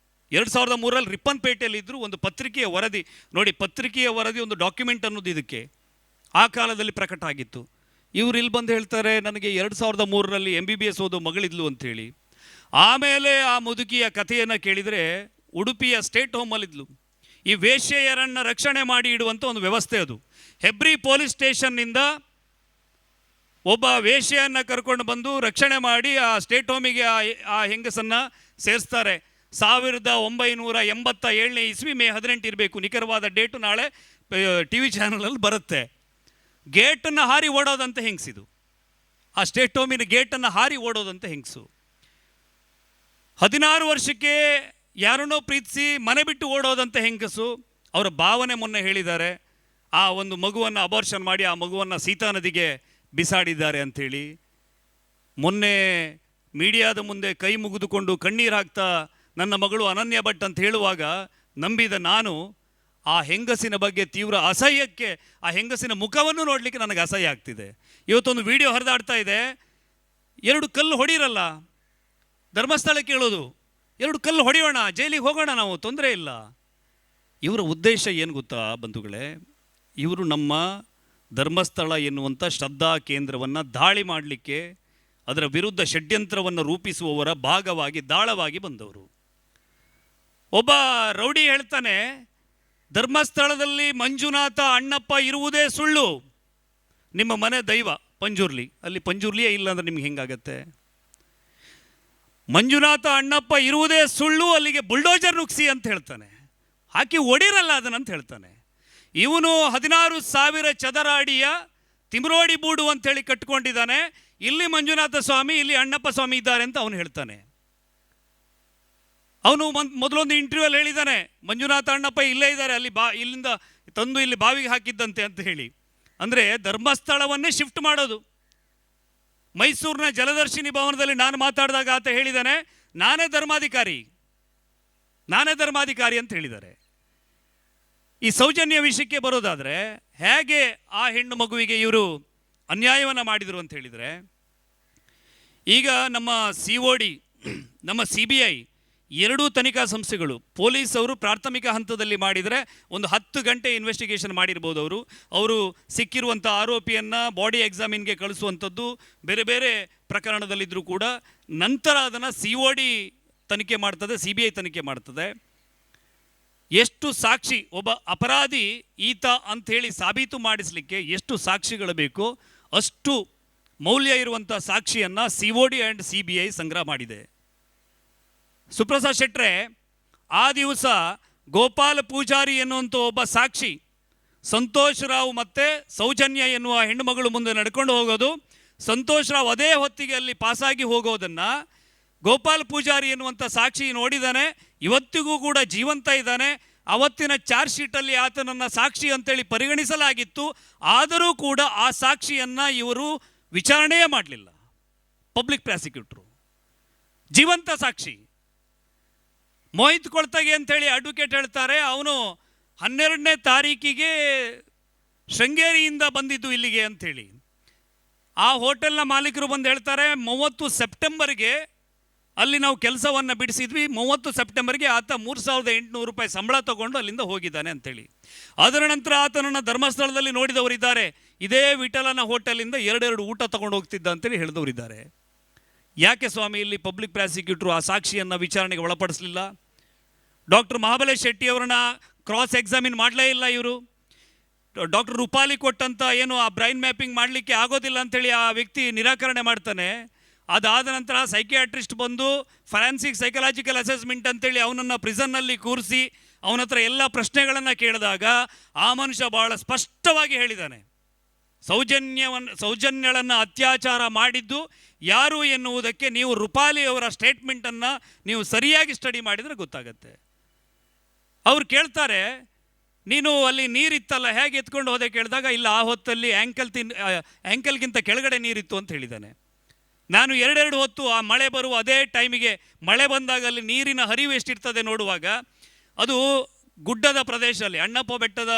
2003 ರಿಪ್ಪನ್ಪೇಟೆಯಲ್ಲಿ ಇದ್ದರು. ಒಂದು ಪತ್ರಿಕೆಯ ವರದಿ ನೋಡಿ, ಪತ್ರಿಕೆಯ ವರದಿ ಒಂದು ಡಾಕ್ಯುಮೆಂಟ್ ಅನ್ನೋದು ಇದಕ್ಕೆ ಆ ಕಾಲದಲ್ಲಿ ಪ್ರಕಟ ಆಗಿತ್ತು. ಇವರು ಇಲ್ಲಿ ಬಂದು ಹೇಳ್ತಾರೆ ನನಗೆ 2003 MBBS ಓದೋ ಮಗಳಿದ್ಲು ಅಂಥೇಳಿ. ಆಮೇಲೆ ಆ ಮುದುಕಿಯ ಕಥೆಯನ್ನು ಕೇಳಿದರೆ ಉಡುಪಿಯ ಸ್ಟೇಟ್ ಹೋಮಲ್ಲಿದ್ಲು. ಈ ವೇಶ್ಯೆಯರನ್ನು ರಕ್ಷಣೆ ಮಾಡಿ ಇಡುವಂಥ ಒಂದು ವ್ಯವಸ್ಥೆ ಅದು. ಹೆಬ್ರಿ ಪೊಲೀಸ್ ಸ್ಟೇಷನ್ನಿಂದ ಒಬ್ಬ ವೇಶ್ಯೆಯನ್ನು ಕರ್ಕೊಂಡು ಬಂದು ರಕ್ಷಣೆ ಮಾಡಿ ಆ ಸ್ಟೇಟ್ ಹೋಮಿಗೆ ಆ ಹೆಂಗಸನ್ನು ಸೇರಿಸ್ತಾರೆ. 1987 ಇಸ್ವಿ ಮೇ 18 ಇರಬೇಕು, ನಿಖರವಾದ ಡೇಟು ನಾಳೆ TV ಚಾನಲಲ್ಲಿ ಬರುತ್ತೆ. ಗೇಟನ್ನು ಹಾರಿ ಓಡೋದಂತ ಹೆಂಗಸಿದು, ಆ ಸ್ಟೇಟ್ ಹೋಮಿನ ಗೇಟನ್ನು ಹಾರಿ ಓಡೋದಂತ ಹೆಂಗಸು. 16 ವರ್ಷಕ್ಕೆ ಯಾರನ್ನೋ ಪ್ರೀತಿಸಿ ಮನೆ ಬಿಟ್ಟು ಓಡೋದಂತ ಹೆಂಗಸು. ಅವರ ಭಾವನೆ ಮೊನ್ನೆ ಹೇಳಿದ್ದಾರೆ, ಆ ಒಂದು ಮಗುವನ್ನು ಅಬಾರ್ಷನ್ ಮಾಡಿ ಆ ಮಗುವನ್ನು ಸೀತಾ ನದಿಗೆ ಬಿಸಾಡಿದ್ದಾರೆ ಅಂಥೇಳಿ. ಮೊನ್ನೆ ಮೀಡಿಯಾದ ಮುಂದೆ ಕೈ ಮುಗಿದುಕೊಂಡು ಕಣ್ಣೀರು ಹಾಕ್ತಾ ನನ್ನ ಮಗಳು ಅನನ್ಯ ಭಟ್ ಅಂತ ಹೇಳುವಾಗ ನಂಬಿದ ನಾನು ಆ ಹೆಂಗಸಿನ ಬಗ್ಗೆ ತೀವ್ರ ಅಸಹ್ಯಕ್ಕೆ, ಆ ಹೆಂಗಸಿನ ಮುಖವನ್ನು ನೋಡಲಿಕ್ಕೆ ನನಗೆ ಅಸಹ್ಯ ಆಗ್ತಿದೆ. ಇವತ್ತೊಂದು ವಿಡಿಯೋ ಹರಿದಾಡ್ತಾ ಇದೆ, 2 ಕಲ್ಲು ಹೊಡೀರಲ್ಲ, ಧರ್ಮಸ್ಥಳಕ್ಕೆ ಹೇಳೋದು 2 ಕಲ್ಲು ಹೊಡೆಯೋಣ, ಜೈಲಿಗೆ ಹೋಗೋಣ ನಾವು, ತೊಂದರೆ ಇಲ್ಲ. ಇವರ ಉದ್ದೇಶ ಏನು ಗೊತ್ತಾ ಬಂಧುಗಳೇ? ಇವರು ನಮ್ಮ ಧರ್ಮಸ್ಥಳ ಎನ್ನುವಂಥ ಶ್ರದ್ಧಾ ಕೇಂದ್ರವನ್ನು ದಾಳಿ ಮಾಡಲಿಕ್ಕೆ, ಅದರ ವಿರುದ್ಧ ಷಡ್ಯಂತ್ರವನ್ನು ರೂಪಿಸುವವರ ಭಾಗವಾಗಿ ದಾಳವಾಗಿ ಬಂದವರು. ಒಬ್ಬ ರೌಡಿ ಹೇಳ್ತಾನೆ, ಧರ್ಮಸ್ಥಳದಲ್ಲಿ ಮಂಜುನಾಥ ಅಣ್ಣಪ್ಪ ಇರುವುದೇ ಸುಳ್ಳು, ನಿಮ್ಮ ಮನೆ ದೈವ ಪಂಜುರ್ಲಿ, ಅಲ್ಲಿ ಪಂಜುರ್ಲಿಯೇ ಇಲ್ಲ ಅಂದರೆ ನಿಮ್ಗೆ ಹೆಂಗಾಗತ್ತೆ? ಮಂಜುನಾಥ ಅಣ್ಣಪ್ಪ ಇರುವುದೇ ಸುಳ್ಳು, ಅಲ್ಲಿಗೆ ಬುಲ್ಡೋಜರ್ ನುಗ್ಸಿ ಅಂತ ಹೇಳ್ತಾನೆ, ಹಾಕಿ ಹೊಡಿರಲ್ಲ ಅದನ್ನಂತ ಹೇಳ್ತಾನೆ. ಇವನು 16,000 ಚದರ ಅಡಿಯ ತಿಮ್ರೋಡಿ ಬೂಡು ಅಂಥೇಳಿ ಕಟ್ಕೊಂಡಿದ್ದಾನೆ. ಇಲ್ಲಿ ಮಂಜುನಾಥ ಸ್ವಾಮಿ, ಇಲ್ಲಿ ಅಣ್ಣಪ್ಪ ಸ್ವಾಮಿ ಇದ್ದಾರೆ ಅಂತ ಅವನು ಹೇಳ್ತಾನೆ. ಅವನು ಮೊದಲೊಂದು ಇಂಟರ್ವ್ಯೂಲ್ಲಿ ಹೇಳಿದ್ದಾನೆ, ಮಂಜುನಾಥ ಅಣ್ಣಪ್ಪ ಇಲ್ಲೇ ಇದ್ದಾರೆ, ಅಲ್ಲಿ ಇಲ್ಲಿಂದ ತಂದು ಇಲ್ಲಿ ಬಾವಿಗೆ ಹಾಕಿದ್ದಂತೆ ಅಂತ ಹೇಳಿ. ಅಂದರೆ ಧರ್ಮಸ್ಥಳವನ್ನೇ ಶಿಫ್ಟ್ ಮಾಡೋದು. ಮೈಸೂರಿನ ಜಲದರ್ಶಿನಿ ಭವನದಲ್ಲಿ ನಾನು ಮಾತಾಡಿದಾಗ ಆತ ಹೇಳಿದ್ದಾನೆ, ನಾನೇ ಧರ್ಮಾಧಿಕಾರಿ ಅಂತ ಹೇಳಿದ್ದಾರೆ. ಈ ಸೌಜನ್ಯ ವಿಷಯಕ್ಕೆ ಬರೋದಾದರೆ, ಹೇಗೆ ಆ ಹೆಣ್ಣು ಮಗುವಿಗೆ ಇವರು ಅನ್ಯಾಯವನ್ನು ಮಾಡಿದರು ಅಂತ ಹೇಳಿದರೆ, ಈಗ ನಮ್ಮ COD, ನಮ್ಮ CBI ಎರಡೂ ತನಿಖಾ ಸಂಸ್ಥೆಗಳು, ಪೊಲೀಸ್ ಅವರು ಪ್ರಾಥಮಿಕ ಹಂತದಲ್ಲಿ ಮಾಡಿದರೆ ಒಂದು 10 ಗಂಟೆ ಇನ್ವೆಸ್ಟಿಗೇಷನ್ ಮಾಡಿರ್ಬೋದು. ಅವರು ಸಿಕ್ಕಿರುವಂಥ ಆರೋಪಿಯನ್ನು ಬಾಡಿ ಎಕ್ಸಾಮಿನ್ಗೆ ಕಳಿಸುವಂಥದ್ದು ಬೇರೆ ಬೇರೆ ಪ್ರಕರಣದಲ್ಲಿದ್ದರೂ ಕೂಡ ನಂತರ ಅದನ್ನು COD ತನಿಖೆ ಮಾಡ್ತದೆ, CBI ತನಿಖೆ ಮಾಡ್ತದೆ. ಎಷ್ಟು ಸಾಕ್ಷಿ, ಒಬ್ಬ ಅಪರಾಧಿ ಈತ ಅಂಥೇಳಿ ಸಾಬೀತು ಮಾಡಿಸಲಿಕ್ಕೆ ಎಷ್ಟು ಸಾಕ್ಷಿಗಳು ಬೇಕೋ ಅಷ್ಟು ಮೌಲ್ಯ ಇರುವಂಥ ಸಾಕ್ಷಿಯನ್ನು COD ಆ್ಯಂಡ್ CBI ಸಂಗ್ರಹ ಮಾಡಿದೆ. ಸುಪ್ರಸಾದ್ ಶೆಟ್ರೆ, ಆ ದಿವಸ ಗೋಪಾಲ ಪೂಜಾರಿ ಎನ್ನುವಂಥ ಒಬ್ಬ ಸಾಕ್ಷಿ ಸಂತೋಷ್ ರಾವ್ ಮತ್ತು ಸೌಜನ್ಯ ಎನ್ನುವ ಹೆಣ್ಣು ಮಗಳು ಮುಂದೆ ನಡ್ಕೊಂಡು ಹೋಗೋದು, ಸಂತೋಷ್ ರಾವ್ ಅದೇ ಹೊತ್ತಿಗೆ ಅಲ್ಲಿ ಪಾಸಾಗಿ ಹೋಗೋದನ್ನು ಗೋಪಾಲ್ ಪೂಜಾರಿ ಎನ್ನುವಂಥ ಸಾಕ್ಷಿ ನೋಡಿದ್ದಾನೆ. ಇವತ್ತಿಗೂ ಕೂಡ ಜೀವಂತ ಇದ್ದಾನೆ. ಅವತ್ತಿನ ಚಾರ್ಜ್ ಶೀಟಲ್ಲಿ ಆತನನ್ನು ಸಾಕ್ಷಿ ಅಂತೇಳಿ ಪರಿಗಣಿಸಲಾಗಿತ್ತು. ಆದರೂ ಕೂಡ ಆ ಸಾಕ್ಷಿಯನ್ನು ಇವರು ವಿಚಾರಣೆಯೇ ಮಾಡಲಿಲ್ಲ. ಪಬ್ಲಿಕ್ ಪ್ರಾಸಿಕ್ಯೂಟ್ರು ಜೀವಂತ ಸಾಕ್ಷಿ ಮೋಹಿತ್ ಕೊಳ್ತಗೆ ಅಂಥೇಳಿ ಅಡ್ವೊಕೇಟ್ ಹೇಳ್ತಾರೆ, ಅವನು 12ನೇ ತಾರೀಕಿಗೆ ಶೃಂಗೇರಿಯಿಂದ ಬಂದಿದ್ದು ಇಲ್ಲಿಗೆ ಅಂಥೇಳಿ. ಆ ಹೋಟೆಲ್ನ ಮಾಲೀಕರು ಬಂದು ಹೇಳ್ತಾರೆ, 30 ಸೆಪ್ಟೆಂಬರ್ಗೆ ಅಲ್ಲಿ ನಾವು ಕೆಲಸವನ್ನು ಬಿಡಿಸಿದ್ವಿ, 30 ಸೆಪ್ಟೆಂಬರ್ಗೆ ಆತ 3,800 ರೂಪಾಯಿ ಸಂಬಳ ತಗೊಂಡು ಅಲ್ಲಿಂದ ಹೋಗಿದ್ದಾನೆ ಅಂಥೇಳಿ. ಅದರ ನಂತರ ಆತನನ್ನು ಧರ್ಮಸ್ಥಳದಲ್ಲಿ ನೋಡಿದವರಿದ್ದಾರೆ, ಇದೇ ವಿಠಲನ ಹೋಟೆಲಿಂದ 2 ಊಟ ತಗೊಂಡು ಹೋಗ್ತಿದ್ದ ಅಂತೇಳಿ ಹೇಳಿದವರಿದ್ದಾರೆ. ಯಾಕೆ ಸ್ವಾಮಿ ಇಲ್ಲಿ ಪಬ್ಲಿಕ್ ಪ್ರಾಸಿಕ್ಯೂಟ್ರು ಆ ಸಾಕ್ಷಿಯನ್ನು ವಿಚಾರಣೆಗೆ ಒಳಪಡಿಸಲಿಲ್ಲ? ಡಾಕ್ಟರ್ ಮಹಾಬಲೇಶ್ ಶೆಟ್ಟಿ ಅವರನ್ನ ಕ್ರಾಸ್ ಎಕ್ಸಾಮಿನ್ ಮಾಡಲೇ ಇಲ್ಲ ಇವರು. ಡಾಕ್ಟರ್ ರೂಪಾಲಿ ಕೊಟ್ಟಂತ ಏನು ಆ ಬ್ರೈನ್ ಮ್ಯಾಪಿಂಗ್ ಮಾಡಲಿಕ್ಕೆ ಆಗೋದಿಲ್ಲ ಅಂಥೇಳಿ ಆ ವ್ಯಕ್ತಿ ನಿರಾಕರಣೆ ಮಾಡ್ತಾನೆ. ಅದಾದ ನಂತರ ಸೈಕಿಯಾಟ್ರಿಸ್ಟ್ ಬಂದು ಫಾರೆನ್ಸಿಕ್ ಸೈಕಲಾಜಿಕಲ್ ಅಸೆಸ್ಮೆಂಟ್ ಅಂತೇಳಿ ಅವನನ್ನು ಪ್ರಿಸನ್ನಲ್ಲಿ ಕೂರಿಸಿ ಅವನ ಹತ್ರ ಎಲ್ಲ ಪ್ರಶ್ನೆಗಳನ್ನು ಕೇಳಿದಾಗ ಆ ಮನುಷ್ಯ ಭಾಳ ಸ್ಪಷ್ಟವಾಗಿ ಹೇಳಿದ್ದಾನೆ, ಸೌಜನ್ಯಳನ್ನು ಅತ್ಯಾಚಾರ ಮಾಡಿದ್ದು ಯಾರು ಎನ್ನುವುದಕ್ಕೆ ನೀವು ರೂಪಾಲಿ ಅವರ ಸ್ಟೇಟ್ಮೆಂಟನ್ನು ನೀವು ಸರಿಯಾಗಿ ಸ್ಟಡಿ ಮಾಡಿದರೆ ಗೊತ್ತಾಗತ್ತೆ. ಅವ್ರು ಕೇಳ್ತಾರೆ, ನೀನು ಅಲ್ಲಿ ನೀರಿತ್ತಲ್ಲ ಹೇಗೆ ಎತ್ಕೊಂಡು ಹೋದೆ ಕೇಳಿದಾಗ, ಇಲ್ಲ ಆ ಹೊತ್ತಲ್ಲಿ ಆ್ಯಂಕಲ್ಗಿಂತ ಕೆಳಗಡೆ ನೀರಿತ್ತು ಅಂತ ಹೇಳಿದ್ದಾನೆ. ನಾನು 2 ಹೊತ್ತು ಆ ಮಳೆ ಬರುವ ಅದೇ ಟೈಮಿಗೆ ಮಳೆ ಬಂದಾಗ ಅಲ್ಲಿ ನೀರಿನ ಹರಿವು ಎಷ್ಟಿರ್ತದೆ ನೋಡುವಾಗ, ಅದು ಗುಡ್ಡದ ಪ್ರದೇಶದಲ್ಲಿ ಅಣ್ಣಪ್ಪ ಬೆಟ್ಟದ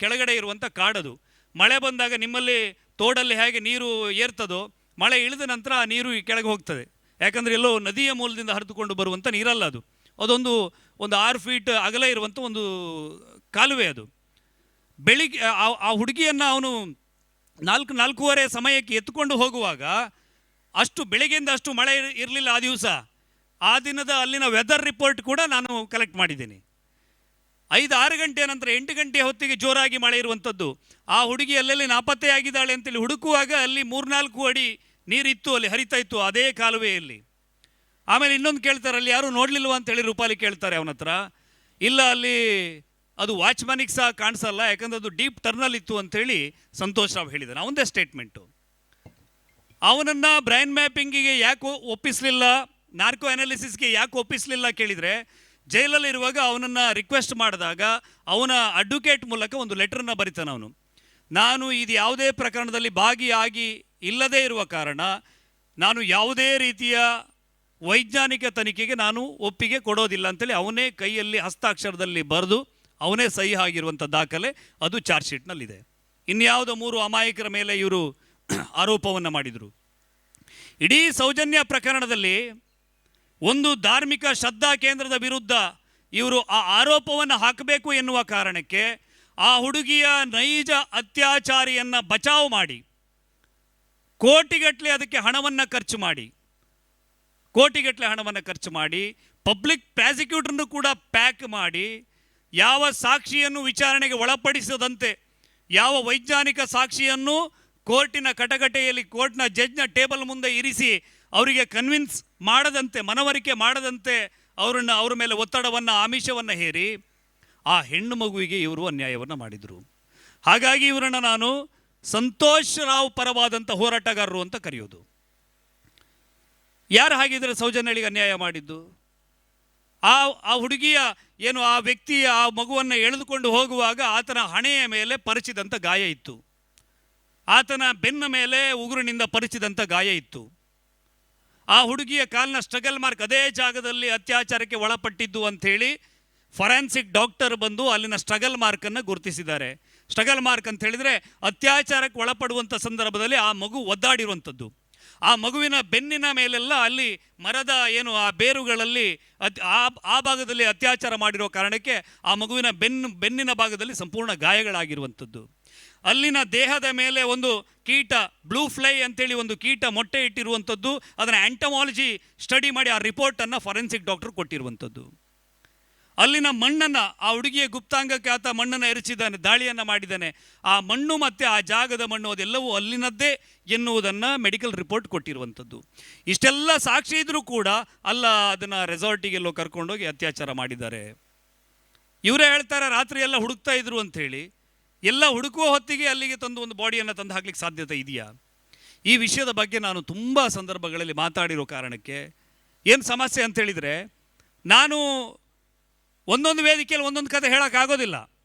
ಕೆಳಗಡೆ ಇರುವಂಥ ಕಾಡದು. ಮಳೆ ಬಂದಾಗ ನಿಮ್ಮಲ್ಲಿ ತೋಡಲ್ಲಿ ಹೇಗೆ ನೀರು ಏರ್ತದೋ, ಮಳೆ ಇಳಿದ ನಂತರ ಆ ನೀರು ಕೆಳಗೆ ಹೋಗ್ತದೆ. ಯಾಕಂದರೆ ಎಲ್ಲೋ ನದಿಯ ಮೂಲದಿಂದ ಹರಿದುಕೊಂಡು ಬರುವಂಥ ನೀರಲ್ಲ ಅದು, ಅದೊಂದು ಒಂದು 6 ಫೀಟ್ ಅಗಲ ಇರುವಂಥ ಒಂದು ಕಾಲುವೆ ಅದು. ಬೆಳಿಗ್ಗೆ ಆ ಹುಡುಗಿಯನ್ನು ಅವನು 4:30 ಸಮಯಕ್ಕೆ ಎತ್ಕೊಂಡು ಹೋಗುವಾಗ ಅಷ್ಟು ಬೆಳಗ್ಗೆಯಿಂದ ಅಷ್ಟು ಮಳೆ ಇರಲಿಲ್ಲ ಆ ದಿವಸ. ಆ ದಿನದ ಅಲ್ಲಿನ ವೆದರ್ ರಿಪೋರ್ಟ್ ಕೂಡ ನಾನು ಕಲೆಕ್ಟ್ ಮಾಡಿದ್ದೀನಿ. 5-6 ಗಂಟೆ ನಂತರ 8 ಗಂಟೆ ಹೊತ್ತಿಗೆ ಜೋರಾಗಿ ಮಳೆ ಇರುವಂಥದ್ದು. ಆ ಹುಡುಗಿ ಅಲ್ಲಲ್ಲಿ ನಾಪತ್ತೆಯಾಗಿದ್ದಾಳೆ ಅಂತೇಳಿ ಹುಡುಕುವಾಗ ಅಲ್ಲಿ 3-4 ಅಡಿ ನೀರಿತ್ತು, ಅಲ್ಲಿ ಹರಿತಾ ಇತ್ತು ಅದೇ ಕಾಲುವೆಯಲ್ಲಿ. ಆಮೇಲೆ ಇನ್ನೊಂದು ಕೇಳ್ತಾರೆ, ಅಲ್ಲಿ ಯಾರೂ ನೋಡಲಿಲ್ವ ಅಂತೇಳಿ ರೂಪಾಲಿ ಕೇಳ್ತಾರೆ ಅವನ ಹತ್ರ. ಇಲ್ಲ, ಅಲ್ಲಿ ಅದು ವಾಚ್ಮನಿಗೆ ಸಹ ಕಾಣಿಸಲ್ಲ, ಯಾಕಂದರೆ ಅದು ಡೀಪ್ ಟರ್ನಲ್ ಇತ್ತು ಅಂಥೇಳಿ ಸಂತೋಷ್ ರಾವ್ ಹೇಳಿದ್ದಾನೆ. ಅವನದೇ ಸ್ಟೇಟ್ಮೆಂಟು. ಅವನನ್ನು ಬ್ರೈನ್ ಮ್ಯಾಪಿಂಗಿಗೆ ಯಾಕೆ ಒಪ್ಪಿಸಲಿಲ್ಲ, ನಾರ್ಕೋ ಅನಾಲಿಸಿಸ್ಗೆ ಯಾಕೆ ಒಪ್ಪಿಸಲಿಲ್ಲ ಕೇಳಿದರೆ, ಜೈಲಲ್ಲಿರುವಾಗ ಅವನನ್ನು ರಿಕ್ವೆಸ್ಟ್ ಮಾಡಿದಾಗ ಅವನ ಅಡ್ವೊಕೇಟ್ ಮೂಲಕ ಒಂದು ಲೆಟರನ್ನು ಬರಿತಾನೆ ಅವನು. ನಾನು ಇದು ಯಾವುದೇ ಪ್ರಕರಣದಲ್ಲಿ ಭಾಗಿಯಾಗಿ ಇಲ್ಲದೇ ಇರುವ ಕಾರಣ ನಾನು ಯಾವುದೇ ರೀತಿಯ ವೈಜ್ಞಾನಿಕ ತನಿಖೆಗೆ ನಾನು ಒಪ್ಪಿಗೆ ಕೊಡೋದಿಲ್ಲ ಅಂತೇಳಿ ಅವನೇ ಕೈಯಲ್ಲಿ ಹಸ್ತಾಕ್ಷರದಲ್ಲಿ ಬರೆದು ಅವನೇ ಸಹಿ ಆಗಿರುವಂಥ ದಾಖಲೆ ಅದು ಚಾರ್ಜ್ ಶೀಟ್ನಲ್ಲಿದೆ. ಇನ್ಯಾವುದೋ 3 ಅಮಾಯಕರ ಮೇಲೆ ಇವರು ಆರೋಪವನ್ನು ಮಾಡಿದರು. ಇಡೀ ಸೌಜನ್ಯ ಪ್ರಕರಣದಲ್ಲಿ ಒಂದು ಧಾರ್ಮಿಕ ಶ್ರದ್ಧಾ ಕೇಂದ್ರದ ವಿರುದ್ಧ ಇವರು ಆ ಆರೋಪವನ್ನು ಹಾಕಬೇಕು ಎನ್ನುವ ಕಾರಣಕ್ಕೆ ಆ ಹುಡುಗಿಯ ನೈಜ ಅತ್ಯಾಚಾರಿಯನ್ನು ಬಚಾವ್ ಮಾಡಿ ಕೋಟಿಗಟ್ಟಲೆ ಅದಕ್ಕೆ ಹಣವನ್ನು ಖರ್ಚು ಮಾಡಿ ಪಬ್ಲಿಕ್ ಪ್ರಾಸಿಕ್ಯೂಟರ್ನು ಕೂಡ ಪ್ಯಾಕ್ ಮಾಡಿ ಯಾವ ಸಾಕ್ಷಿಯನ್ನು ವಿಚಾರಣೆಗೆ ಒಳಪಡಿಸದಂತೆ, ಯಾವ ವೈಜ್ಞಾನಿಕ ಸಾಕ್ಷಿಯನ್ನು ಕೋರ್ಟಿನ ಕಟಕಟೆಯಲ್ಲಿ ಕೋರ್ಟ್ನ ಜಡ್ಜ್ನ ಟೇಬಲ್ ಮುಂದೆ ಇರಿಸಿ ಅವರಿಗೆ ಕನ್ವಿನ್ಸ್ ಮಾಡದಂತೆ, ಮನವರಿಕೆ ಮಾಡದಂತೆ ಅವ್ರ ಮೇಲೆ ಒತ್ತಡವನ್ನು ಆಮಿಷವನ್ನು ಹೇರಿ ಆ ಹೆಣ್ಣು ಮಗುವಿಗೆ ಇವರು ಅನ್ಯಾಯವನ್ನು ಮಾಡಿದರು. ಹಾಗಾಗಿ ಇವರನ್ನು ನಾನು ಸಂತೋಷ್ ರಾವ್ ಪರವಾದಂಥ ಹೋರಾಟಗಾರರು ಅಂತ ಕರೆಯೋದು. ಯಾರು ಹಾಗಿದ್ರೆ ಸೌಜನ್ಯಳಿಗೆ ಅನ್ಯಾಯ ಮಾಡಿದ್ದು? ಆ ಹುಡುಗಿಯ ಏನು ಆ ವ್ಯಕ್ತಿಯ ಆ ಮಗುವನ್ನು ಎಳೆದುಕೊಂಡು ಹೋಗುವಾಗ ಆತನ ಹಣೆಯ ಮೇಲೆ ಪರಿಚಿದಂಥ ಗಾಯ ಇತ್ತು, ಆತನ ಬೆನ್ನ ಮೇಲೆ ಉಗುರಿನಿಂದ ಪರಿಚಿದಂಥ ಗಾಯ ಇತ್ತು. ಆ ಹುಡುಗಿಯ ಕಾಲಿನ ಸ್ಟ್ರಗಲ್ ಮಾರ್ಕ್ ಅದೇ ಜಾಗದಲ್ಲಿ ಅತ್ಯಾಚಾರಕ್ಕೆ ಒಳಪಟ್ಟಿದ್ದು ಅಂಥೇಳಿ ಫೊರೆನ್ಸಿಕ್ ಡಾಕ್ಟರ್ ಬಂದು ಅಲ್ಲಿನ ಸ್ಟ್ರಗಲ್ ಮಾರ್ಕನ್ನು ಗುರುತಿಸಿದ್ದಾರೆ. ಸ್ಟ್ರಗಲ್ ಮಾರ್ಕ್ ಅಂತ ಹೇಳಿದರೆ ಅತ್ಯಾಚಾರಕ್ಕೆ ಒಳಪಡುವಂಥ ಸಂದರ್ಭದಲ್ಲಿ ಆ ಮಗು ಒದ್ದಾಡಿರುವಂಥದ್ದು. ಆ ಮಗುವಿನ ಬೆನ್ನಿನ ಮೇಲೆಲ್ಲ ಅಲ್ಲಿ ಮರದ ಏನು ಆ ಬೇರುಗಳಲ್ಲಿ ಆ ಭಾಗದಲ್ಲಿ ಅತ್ಯಾಚಾರ ಮಾಡಿರೋ ಕಾರಣಕ್ಕೆ ಆ ಮಗುವಿನ ಬೆನ್ನಿನ ಭಾಗದಲ್ಲಿ ಸಂಪೂರ್ಣ ಗಾಯಗಳಾಗಿರುವಂಥದ್ದು. ಅಲ್ಲಿನ ದೇಹದ ಮೇಲೆ ಒಂದು ಕೀಟ, ಬ್ಲೂ ಫ್ಲೈ ಅಂತೇಳಿ ಒಂದು ಕೀಟ ಮೊಟ್ಟೆ ಇಟ್ಟಿರುವಂಥದ್ದು. ಅದನ್ನು ಆ್ಯಂಟಮಾಲಜಿ ಸ್ಟಡಿ ಮಾಡಿ ಆ ರಿಪೋರ್ಟನ್ನು ಫೊರೆನ್ಸಿಕ್ ಡಾಕ್ಟರ್ ಕೊಟ್ಟಿರುವಂಥದ್ದು. ಅಲ್ಲಿನ ಮಣ್ಣನ್ನು, ಆ ಹುಡುಗಿಯ ಗುಪ್ತಾಂಗಕ್ಕೆ ಆತ ಮಣ್ಣನ್ನು ಎರಚಿದ್ದಾನೆ, ದಾಳಿಯನ್ನು ಮಾಡಿದ್ದಾನೆ. ಆ ಮಣ್ಣು ಮತ್ತು ಆ ಜಾಗದ ಮಣ್ಣು ಅದೆಲ್ಲವೂ ಅಲ್ಲಿನದ್ದೇ ಎನ್ನುವುದನ್ನು ಮೆಡಿಕಲ್ ರಿಪೋರ್ಟ್ ಕೊಟ್ಟಿರುವಂಥದ್ದು. ಇಷ್ಟೆಲ್ಲ ಸಾಕ್ಷಿ ಇದ್ದರೂ ಕೂಡ ಅಲ್ಲ, ಅದನ್ನು ರೆಸಾರ್ಟಿಗೆಲ್ಲೋ ಕರ್ಕೊಂಡೋಗಿ ಅತ್ಯಾಚಾರ ಮಾಡಿದ್ದಾರೆ. ಇವರೇ ಹೇಳ್ತಾರೆ ರಾತ್ರಿ ಎಲ್ಲ ಹುಡುಕ್ತಾ ಇದ್ರು ಅಂಥೇಳಿ. ಎಲ್ಲ ಹುಡುಕುವ ಹೊತ್ತಿಗೆ ಅಲ್ಲಿಗೆ ತಂದು ಒಂದು ಬಾಡಿಯನ್ನು ತಂದು ಹಾಕ್ಲಿಕ್ಕೆ ಸಾಧ್ಯತೆ ಇದೆಯಾ? ಈ ವಿಷಯದ ಬಗ್ಗೆ ನಾನು ತುಂಬ ಸಂದರ್ಭಗಳಲ್ಲಿ ಮಾತಾಡಿರೋ ಕಾರಣಕ್ಕೆ ಏನು ಸಮಸ್ಯೆ ಅಂತೇಳಿದರೆ, ನಾನು ಒಂದೊಂದು ವೇದಿಕೆಯಲ್ಲಿ ಒಂದೊಂದು ಕತೆ ಹೇಳೋಕ್ಕಾಗೋದಿಲ್ಲ.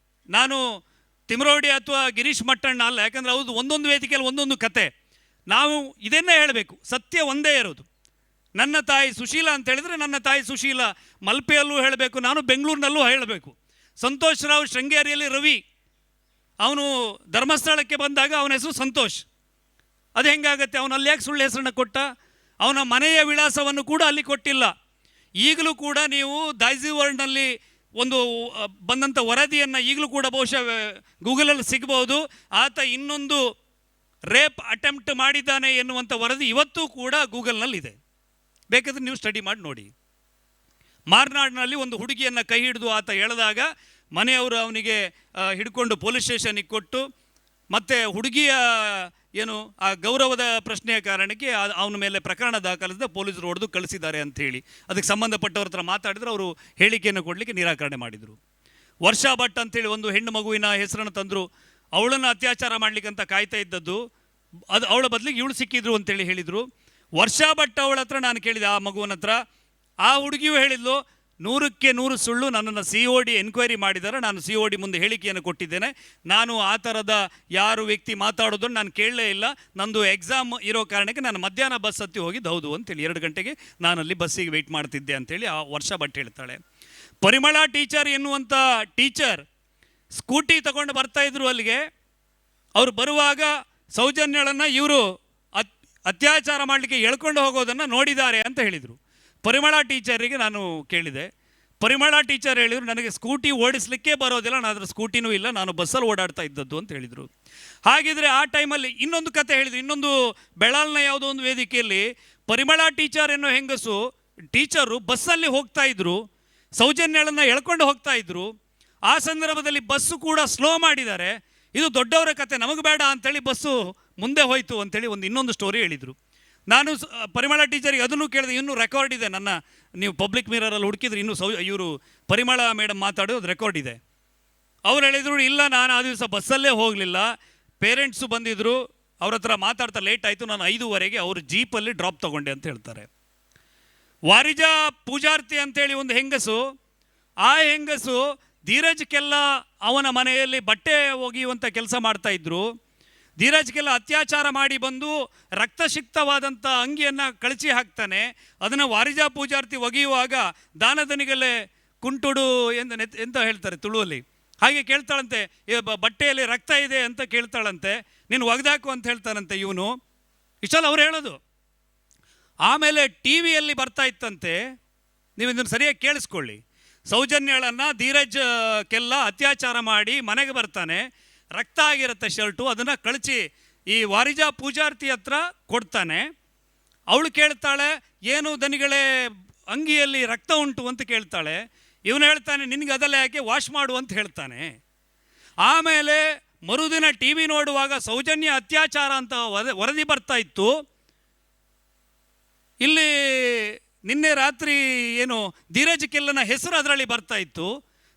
ನಾನು ತಿಮ್ರೋಡಿ ಅಥವಾ ಗಿರೀಶ್ ಮಟ್ಟಣ್ಣ ಅಲ್ಲ, ಯಾಕಂದರೆ ಹೌದು ಒಂದೊಂದು ವೇದಿಕೆಯಲ್ಲಿ ಒಂದೊಂದು ಕತೆ. ನಾವು ಇದನ್ನೇ ಹೇಳಬೇಕು, ಸತ್ಯ ಒಂದೇ ಇರೋದು. ನನ್ನ ತಾಯಿ ಸುಶೀಲ ಅಂತ ಹೇಳಿದರೆ ನನ್ನ ತಾಯಿ ಸುಶೀಲ ಮಲ್ಪೆಯಲ್ಲೂ ಹೇಳಬೇಕು, ನಾನು ಬೆಂಗಳೂರಿನಲ್ಲೂ ಹೇಳಬೇಕು. ಸಂತೋಷ್ ರಾವ್ ಶೃಂಗೇರಿಯಲ್ಲಿ ರವಿ, ಅವನು ಧರ್ಮಸ್ಥಳಕ್ಕೆ ಬಂದಾಗ ಅವನ ಹೆಸರು ಸಂತೋಷ್. ಅದು ಹೆಂಗಾಗತ್ತೆ? ಅವನು ಅಲ್ಲಿ ಯಾಕೆ ಸುಳ್ಳು ಹೆಸರನ್ನು ಕೊಟ್ಟ? ಅವನ ಮನೆಯ ವಿಳಾಸವನ್ನು ಕೂಡ ಅಲ್ಲಿ ಕೊಟ್ಟಿಲ್ಲ. ಈಗಲೂ ಕೂಡ ನೀವು ದೈಜಿ ವರ್ಲ್ಡ್ನಲ್ಲಿ ಒಂದು ಬಂದಂಥ ವರದಿಯನ್ನು ಈಗಲೂ ಕೂಡ ಬಹುಶಃ ಗೂಗಲಲ್ಲಿ ಸಿಗ್ಬೋದು. ಆತ ಇನ್ನೊಂದು ರೇಪ್ ಅಟೆಂಪ್ಟ್ ಮಾಡಿದ್ದಾನೆ ಎನ್ನುವಂಥ ವರದಿ ಇವತ್ತೂ ಕೂಡ ಗೂಗಲ್ನಲ್ಲಿದೆ, ಬೇಕಾದರೆ ನೀವು ಸ್ಟಡಿ ಮಾಡಿ ನೋಡಿ. ಮಾರ್ನಾಡ್ನಲ್ಲಿ ಒಂದು ಹುಡುಗಿಯನ್ನು ಕೈ ಹಿಡಿದು ಆತ ಎಳೆದಾಗ ಮನೆಯವರು ಅವನಿಗೆ ಹಿಡ್ಕೊಂಡು ಪೊಲೀಸ್ ಸ್ಟೇಷನಿಗೆ ಕೊಟ್ಟು, ಮತ್ತು ಹುಡುಗಿಯ ಏನು ಆ ಗೌರವದ ಪ್ರಶ್ನೆಯ ಕಾರಣಕ್ಕೆ ಅವನ ಮೇಲೆ ಪ್ರಕರಣ ದಾಖಲಿಸಿದ ಪೊಲೀಸರು ಹೊಡೆದು ಕಳಿಸಿದ್ದಾರೆ ಅಂಥೇಳಿ ಅದಕ್ಕೆ ಸಂಬಂಧಪಟ್ಟವ್ರ ಹತ್ರ ಮಾತಾಡಿದ್ರೆ ಅವರು ಹೇಳಿಕೆಯನ್ನು ಕೊಡಲಿಕ್ಕೆ ನಿರಾಕರಣೆ ಮಾಡಿದರು. ವರ್ಷಾ ಭಟ್ ಅಂಥೇಳಿ ಒಂದು ಹೆಣ್ಣು ಮಗುವಿನ ಹೆಸರನ್ನು ತಂದರು. ಅವಳನ್ನು ಅತ್ಯಾಚಾರ ಮಾಡಲಿಕ್ಕಂತ ಕಾಯ್ತಾ ಇದ್ದದ್ದು, ಅದು ಅವಳ ಬದಲಿಗೆ ಇವಳು ಸಿಕ್ಕಿದ್ರು ಅಂತೇಳಿ ಹೇಳಿದರು. ವರ್ಷಾ ಭಟ್ ಅವಳ ಹತ್ರ ನಾನು ಕೇಳಿದೆ, ಆ ಮಗುವಿನ ಹತ್ರ. ಆ ಹುಡುಗಿಯೂ ಹೇಳಿದ್ಲು, 100ಕ್ಕೆ 100 ಸುಳ್ಳು, ನನ್ನನ್ನು COD ಎನ್ಕ್ವೈರಿ ಮಾಡಿದ್ದಾರೆ, ನಾನು COD ಮುಂದೆ ಹೇಳಿಕೆಯನ್ನು ಕೊಟ್ಟಿದ್ದೇನೆ, ನಾನು ಆ ಥರದ ಯಾರು ವ್ಯಕ್ತಿ ಮಾತಾಡೋದನ್ನು ನಾನು ಕೇಳಲೇ ಇಲ್ಲ, ನಂದು ಎಕ್ಸಾಮ್ ಇರೋ ಕಾರಣಕ್ಕೆ ನಾನು ಮಧ್ಯಾಹ್ನ ಬಸ್ ಹತ್ತಿ ಹೋಗಿದ್ದು ಹೌದು ಅಂತೇಳಿ 2 ಗಂಟೆಗೆ ನಾನಲ್ಲಿ ಬಸ್ಸಿಗೆ ವೆಯ್ಟ್ ಮಾಡ್ತಿದ್ದೆ ಅಂತೇಳಿ ಆ ವರ್ಷ ಭಟ್ ಹೇಳ್ತಾಳೆ. ಪರಿಮಳ ಟೀಚರ್ ಎನ್ನುವಂಥ ಟೀಚರ್ ಸ್ಕೂಟಿ ತಗೊಂಡು ಬರ್ತಾಯಿದ್ರು ಅಲ್ಲಿಗೆ. ಅವರು ಬರುವಾಗ ಸೌಜನ್ಯಳನ್ನು ಇವರು ಅತ್ಯಾಚಾರ ಮಾಡಲಿಕ್ಕೆ ಎಳ್ಕೊಂಡು ಹೋಗೋದನ್ನು ನೋಡಿದ್ದಾರೆ ಅಂತ ಹೇಳಿದರು. ಪರಿಮಳ ಟೀಚರಿಗೆ ನಾನು ಕೇಳಿದೆ, ಪರಿಮಳ ಟೀಚರ್ ಹೇಳಿದ್ರು, ನನಗೆ ಸ್ಕೂಟಿ ಓಡಿಸ್ಲಿಕ್ಕೆ ಬರೋದಿಲ್ಲ, ನಾನು ಅದ್ರ ಸ್ಕೂಟಿನೂ ಇಲ್ಲ, ನಾನು ಬಸ್ಸಲ್ಲಿ ಓಡಾಡ್ತಾ ಇದ್ದದ್ದು ಅಂತ ಹೇಳಿದರು. ಹಾಗಿದ್ರೆ ಆ ಟೈಮಲ್ಲಿ ಇನ್ನೊಂದು ಕತೆ ಹೇಳಿದ್ರು. ಇನ್ನೊಂದು ಬೆಳಾಲ್ನ ಯಾವುದೋ ಒಂದು ವೇದಿಕೆಯಲ್ಲಿ ಪರಿಮಳ ಟೀಚರ್ ಅನ್ನೋ ಹೆಂಗಸು ಟೀಚರು ಬಸ್ಸಲ್ಲಿ ಹೋಗ್ತಾ ಇದ್ರು, ಸೌಜನ್ಯಳನ್ನು ಎಳ್ಕೊಂಡು ಹೋಗ್ತಾ ಇದ್ರು. ಆ ಸಂದರ್ಭದಲ್ಲಿ ಬಸ್ಸು ಕೂಡ ಸ್ಲೋ ಮಾಡಿದ್ದಾರೆ. ಇದು ದೊಡ್ಡವರ ಕತೆ, ನಮಗೆ ಬೇಡ ಅಂಥೇಳಿ ಬಸ್ಸು ಮುಂದೆ ಹೋಯಿತು ಅಂಥೇಳಿ ಇನ್ನೊಂದು ಸ್ಟೋರಿ ಹೇಳಿದರು. ನಾನು ಪರಿಮಳ ಟೀಚರಿಗೆ ಅದನ್ನು ಕೇಳಿದೆ, ಇನ್ನೂ ರೆಕಾರ್ಡ್ ಇದೆ, ನನ್ನ ನೀವು ಪಬ್ಲಿಕ್ ಮಿರರಲ್ಲಿ ಹುಡುಕಿದ್ರೆ ಇನ್ನೂ ಇವರು ಪರಿಮಳ ಮೇಡಮ್ ಮಾತಾಡೋದು ರೆಕಾರ್ಡ್ ಇದೆ. ಅವ್ರು ಹೇಳಿದರು, ಇಲ್ಲ ನಾನು ಆ ದಿವಸ ಬಸ್ಸಲ್ಲೇ ಹೋಗಲಿಲ್ಲ, ಪೇರೆಂಟ್ಸು ಬಂದಿದ್ದರು, ಅವ್ರ ಹತ್ರ ಮಾತಾಡ್ತಾ ಲೇಟ್ ಆಯಿತು, ನಾನು 5:15 ಅವರು ಜೀಪಲ್ಲಿ ಡ್ರಾಪ್ ತೊಗೊಂಡೆ ಅಂತ ಹೇಳ್ತಾರೆ. ವಾರಿಜಾ ಪೂಜಾರ್ತಿ ಅಂತೇಳಿ ಒಂದು ಹೆಂಗಸು, ಆ ಹೆಂಗಸು ಧೀರಜ್ಗೆಲ್ಲ ಅವನ ಮನೆಯಲ್ಲಿ ಬಟ್ಟೆ ಒಗೆಯುವಂಥ ಕೆಲಸ ಮಾಡ್ತಾಯಿದ್ರು. ಧೀರಜ್ಗೆಲ್ಲ ಅತ್ಯಾಚಾರ ಮಾಡಿ ಬಂದು ರಕ್ತಸಿಕ್ತವಾದಂಥ ಅಂಗಿಯನ್ನು ಕಳಚಿ ಹಾಕ್ತಾನೆ. ಅದನ್ನು ವಾರಿಜಾ ಪೂಜಾರ್ತಿ ಒಗೆಯುವಾಗ ದಾನದನಿಗಲ್ಲೇ ಕುಂಟುಡು ಎಂತ ಹೇಳ್ತಾರೆ ತುಳುವಲ್ಲಿ, ಹಾಗೆ ಕೇಳ್ತಾಳಂತೆ, ಬಟ್ಟೆಯಲ್ಲಿ ರಕ್ತ ಇದೆ ಅಂತ ಕೇಳ್ತಾಳಂತೆ, ನೀನು ಒಗೆದಾಕು ಅಂತ ಹೇಳ್ತಾನಂತೆ ಇವನು. ಇಷ್ಟಲ್ಲ ಅವ್ರು ಹೇಳೋದು. ಆಮೇಲೆ ಟಿ ವಿಯಲ್ಲಿ ಬರ್ತಾ ಇತ್ತಂತೆ, ನೀವು ಇದನ್ನು ಸರಿಯಾಗಿ ಕೇಳಿಸ್ಕೊಳ್ಳಿ, ಸೌಜನ್ಯಳನ್ನು ಧೀರಜ್ಗೆಲ್ಲ ಅತ್ಯಾಚಾರ ಮಾಡಿ ಮನೆಗೆ ಬರ್ತಾನೆ, ರಕ್ತ ಆಗಿರುತ್ತೆ ಶರ್ಟು, ಅದನ್ನು ಕಳಚಿ ಈ ವಾರಿಜಾ ಪೂಜಾರ್ತಿ ಹತ್ರ ಕೊಡ್ತಾನೆ. ಅವಳು ಕೇಳ್ತಾಳೆ, ಏನು ದನಿಗಳೇ ಅಂಗಿಯಲ್ಲಿ ರಕ್ತ ಉಂಟು ಅಂತ ಕೇಳ್ತಾಳೆ. ಇವನು ಹೇಳ್ತಾನೆ, ನಿನಗೆ ಅದೆಲ್ಲ ಯಾಕೆ, ವಾಶ್ ಮಾಡು ಅಂತ ಹೇಳ್ತಾನೆ. ಆಮೇಲೆ ಮರುದಿನ ಟಿ ವಿ ನೋಡುವಾಗ ಸೌಜನ್ಯ ಅತ್ಯಾಚಾರ ಅಂತ ವರದಿ ಬರ್ತಾ ಇತ್ತು. ಇಲ್ಲಿ ನಿನ್ನೆ ರಾತ್ರಿ ಏನು ಧೀರಜ್ಗೆಲ್ಲನ ಹೆಸರು ಅದರಲ್ಲಿ ಬರ್ತಾ ಇತ್ತು.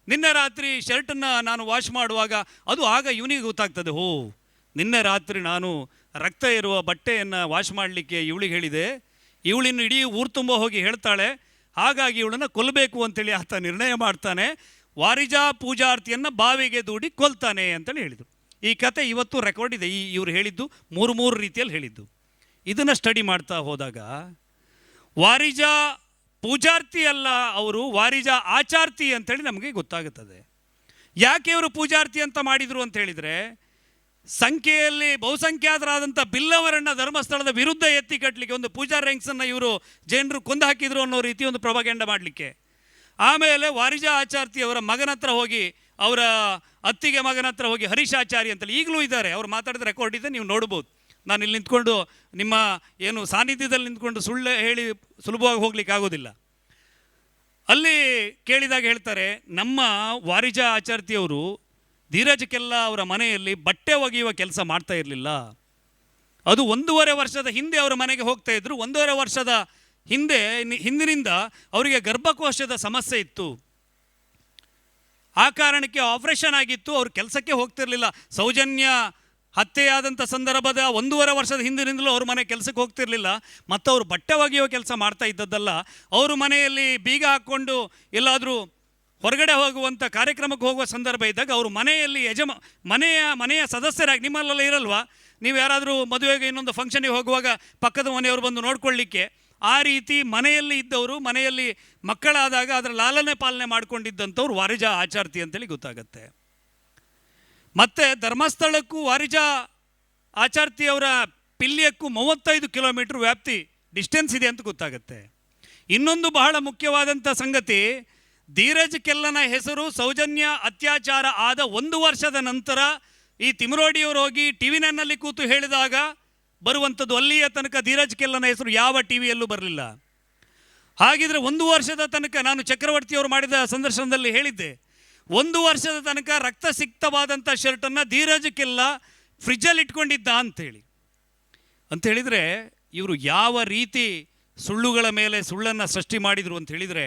ನಿನ್ನೆ ರಾತ್ರಿ ಶರ್ಟನ್ನು ನಾನು ವಾಶ್ ಮಾಡುವಾಗ ಅದು ಆಗ ಇವನಿಗೆ ಗೊತ್ತಾಗ್ತದೆ, ಓ ನಿನ್ನೆ ರಾತ್ರಿ ನಾನು ರಕ್ತ ಇರುವ ಬಟ್ಟೆಯನ್ನು ವಾಶ್ ಮಾಡಲಿಕ್ಕೆ ಇವಳಿಗೆ ಹೇಳಿದೆ, ಇವಳಿನ್ನು ಇಡೀ ಊರು ತುಂಬ ಹೋಗಿ ಹೇಳ್ತಾಳೆ, ಹಾಗಾಗಿ ಇವಳನ್ನು ಕೊಲ್ಲಬೇಕು ಅಂತೇಳಿ ಆತ ನಿರ್ಣಯ ಮಾಡ್ತಾನೆ, ವಾರಿಜಾ ಪೂಜಾರ್ತಿಯನ್ನು ಬಾವಿಗೆ ದೂಡಿ ಕೊಲ್ತಾನೆ ಅಂತೇಳಿ ಹೇಳಿದರು. ಈ ಕತೆ ಇವತ್ತು ರೆಕಾರ್ಡ್ ಇದೆ. ಇವರು ಹೇಳಿದ್ದು ಮೂರು ರೀತಿಯಲ್ಲಿ ಹೇಳಿದ್ದು. ಇದನ್ನು ಸ್ಟಡಿ ಮಾಡ್ತಾ ಹೋದಾಗ ವಾರಿಜಾ ಪೂಜಾರ್ತಿ ಅಲ್ಲ, ಅವರು ವಾರಿಜಾ ಆಚಾರ್ತಿ ಅಂತೇಳಿ ನಮಗೆ ಗೊತ್ತಾಗುತ್ತದೆ. ಯಾಕೆ ಇವರು ಪೂಜಾರ್ತಿ ಅಂತ ಮಾಡಿದರು ಅಂತ ಹೇಳಿದರೆ, ಸಂಖ್ಯೆಯಲ್ಲಿ ಬಹುಸಂಖ್ಯಾತರಾದಂಥ ಬಿಲ್ಲವರನ್ನು ಧರ್ಮಸ್ಥಳದ ವಿರುದ್ಧ ಎತ್ತಿ ಕಟ್ಟಲಿಕ್ಕೆ, ಒಂದು ಪೂಜಾ ರ್ಯಾಂಕ್ಸನ್ನು ಇವರು ಜನರು ಕೊಂದು ಹಾಕಿದ್ರು ಅನ್ನೋ ರೀತಿ ಒಂದು ಪ್ರೊಪಗಂಡ ಮಾಡಲಿಕ್ಕೆ. ಆಮೇಲೆ ವಾರಿಜಾ ಆಚಾರ್ತಿ ಅವರ ಮಗನ ಹತ್ರ ಹೋಗಿ, ಅವರ ಅತ್ತಿಗೆ ಮಗನ ಹತ್ರ ಹೋಗಿ ಹರೀಶಾಚಾರಿ ಅಂತೇಳಿ ಈಗಲೂ ಇದ್ದಾರೆ, ಅವ್ರು ಮಾತಾಡಿದ ರೆಕಾರ್ಡ್ ಇದೆ, ನೀವು ನೋಡ್ಬೋದು. ನಾನು ಇಲ್ಲಿ ನಿಂತ್ಕೊಂಡು ನಿಮ್ಮ ಏನು ಸಾನ್ನಿಧ್ಯದಲ್ಲಿ ನಿಂತ್ಕೊಂಡು ಸುಳ್ಳು ಹೇಳಿ ಸುಲಭವಾಗಿ ಹೋಗ್ಲಿಕ್ಕೆ ಆಗೋದಿಲ್ಲ. ಅಲ್ಲಿ ಕೇಳಿದಾಗ ಹೇಳ್ತಾರೆ, ನಮ್ಮ ವಾರಿಜಾ ಆಚಾರ್ತಿಯವರು ಧೀರಜ್ಗೆಲ್ಲ ಅವರ ಮನೆಯಲ್ಲಿ ಬಟ್ಟೆ ಒಗೆಯುವ ಕೆಲಸ ಮಾಡ್ತಾ ಇರಲಿಲ್ಲ. ಅದು 1.5 ವರ್ಷದ ಹಿಂದೆ ಅವರ ಮನೆಗೆ ಹೋಗ್ತಾ ಇದ್ರು. 1.5 ವರ್ಷದ ಹಿಂದಿನಿಂದ ಅವರಿಗೆ ಗರ್ಭಕೋಶದ ಸಮಸ್ಯೆ ಇತ್ತು. ಆ ಕಾರಣಕ್ಕೆ ಆಪರೇಷನ್ ಆಗಿತ್ತು, ಅವ್ರು ಕೆಲಸಕ್ಕೆ ಹೋಗ್ತಿರ್ಲಿಲ್ಲ. ಸೌಜನ್ಯ ಹತ್ಯೆಯಾದಂಥ ಸಂದರ್ಭದ 1.5 ವರ್ಷದ ಹಿಂದಿನಿಂದಲೂ ಅವ್ರ ಮನೆ ಕೆಲಸಕ್ಕೆ ಹೋಗ್ತಿರ್ಲಿಲ್ಲ. ಮತ್ತು ಅವರು ಬಟ್ಟೆ ಒಗೆಯೋ ಕೆಲಸ ಮಾಡ್ತಾ ಇದ್ದದ್ದಲ್ಲ, ಅವರು ಮನೆಯಲ್ಲಿ ಬೀಗ ಹಾಕ್ಕೊಂಡು ಎಲ್ಲಾದರೂ ಹೊರಗಡೆ ಹೋಗುವಂಥ ಕಾರ್ಯಕ್ರಮಕ್ಕೆ ಹೋಗುವ ಸಂದರ್ಭ ಇದ್ದಾಗ ಅವರು ಮನೆಯಲ್ಲಿ ಮನೆಯ ಸದಸ್ಯರಾಗಿ, ನಿಮ್ಮಲ್ಲೆಲ್ಲ ಇರಲ್ವಾ, ನೀವು ಯಾರಾದರೂ ಮದುವೆಗೆ ಇನ್ನೊಂದು ಫಂಕ್ಷನಿಗೆ ಹೋಗುವಾಗ ಪಕ್ಕದ ಮನೆಯವರು ಬಂದು ನೋಡ್ಕೊಳ್ಳಿಕ್ಕೆ, ಆ ರೀತಿ ಮನೆಯಲ್ಲಿ ಇದ್ದವರು, ಮನೆಯಲ್ಲಿ ಮಕ್ಕಳಾದಾಗ ಅದರ ಲಾಲನೆ ಪಾಲನೆ ಮಾಡ್ಕೊಂಡಿದ್ದಂಥವ್ರು ವಾರಿಜಾ ಆಚಾರ್ತಿ ಅಂತೇಳಿ ಗೊತ್ತಾಗತ್ತೆ. ಮತ್ತು ಧರ್ಮಸ್ಥಳಕ್ಕೂ ವಾರಿಜಾ ಆಚಾರ್ತಿಯವರ ಪಿಲ್ಯಕ್ಕೂ 35 ಕಿಲೋಮೀಟ್ರ್ ವ್ಯಾಪ್ತಿ ಡಿಸ್ಟೆನ್ಸ್ ಇದೆ ಅಂತ ಗೊತ್ತಾಗುತ್ತೆ. ಇನ್ನೊಂದು ಬಹಳ ಮುಖ್ಯವಾದಂಥ ಸಂಗತಿ, ಧೀರಜ್ಗೆಲ್ಲನ ಹೆಸರು ಸೌಜನ್ಯ ಅತ್ಯಾಚಾರ ಆದ 1 ವರ್ಷದ ನಂತರ ಈ ತಿಮರೋಡಿಯವರು ಹೋಗಿ ಟಿ ವಿ ನೈನ್ನಲ್ಲಿ ಕೂತು ಹೇಳಿದಾಗ ಬರುವಂಥದ್ದು. ಅಲ್ಲಿಯ ತನಕ ಧೀರಜ್ಗೆಲ್ಲನ ಹೆಸರು ಯಾವ ಟಿ ವಿಯಲ್ಲೂ ಬರಲಿಲ್ಲ. ಹಾಗಿದ್ರೆ 1 ವರ್ಷದ ತನಕ, ನಾನು ಚಕ್ರವರ್ತಿಯವರು ಮಾಡಿದ ಸಂದರ್ಶನದಲ್ಲಿ ಹೇಳಿದ್ದೆ, 1 ವರ್ಷದ ತನಕ ರಕ್ತಸಿಕ್ತವಾದಂಥ ಶರ್ಟನ್ನು ಧೀರಜ್ಗೆಲ್ಲ ಫ್ರಿಜ್ಜಲ್ಲಿ ಇಟ್ಕೊಂಡಿದ್ದ ಅಂತೇಳಿದರೆ ಇವರು ಯಾವ ರೀತಿ ಸುಳ್ಳುಗಳ ಮೇಲೆ ಸುಳ್ಳನ್ನು ಸೃಷ್ಟಿ ಮಾಡಿದರು ಅಂತ ಹೇಳಿದರೆ,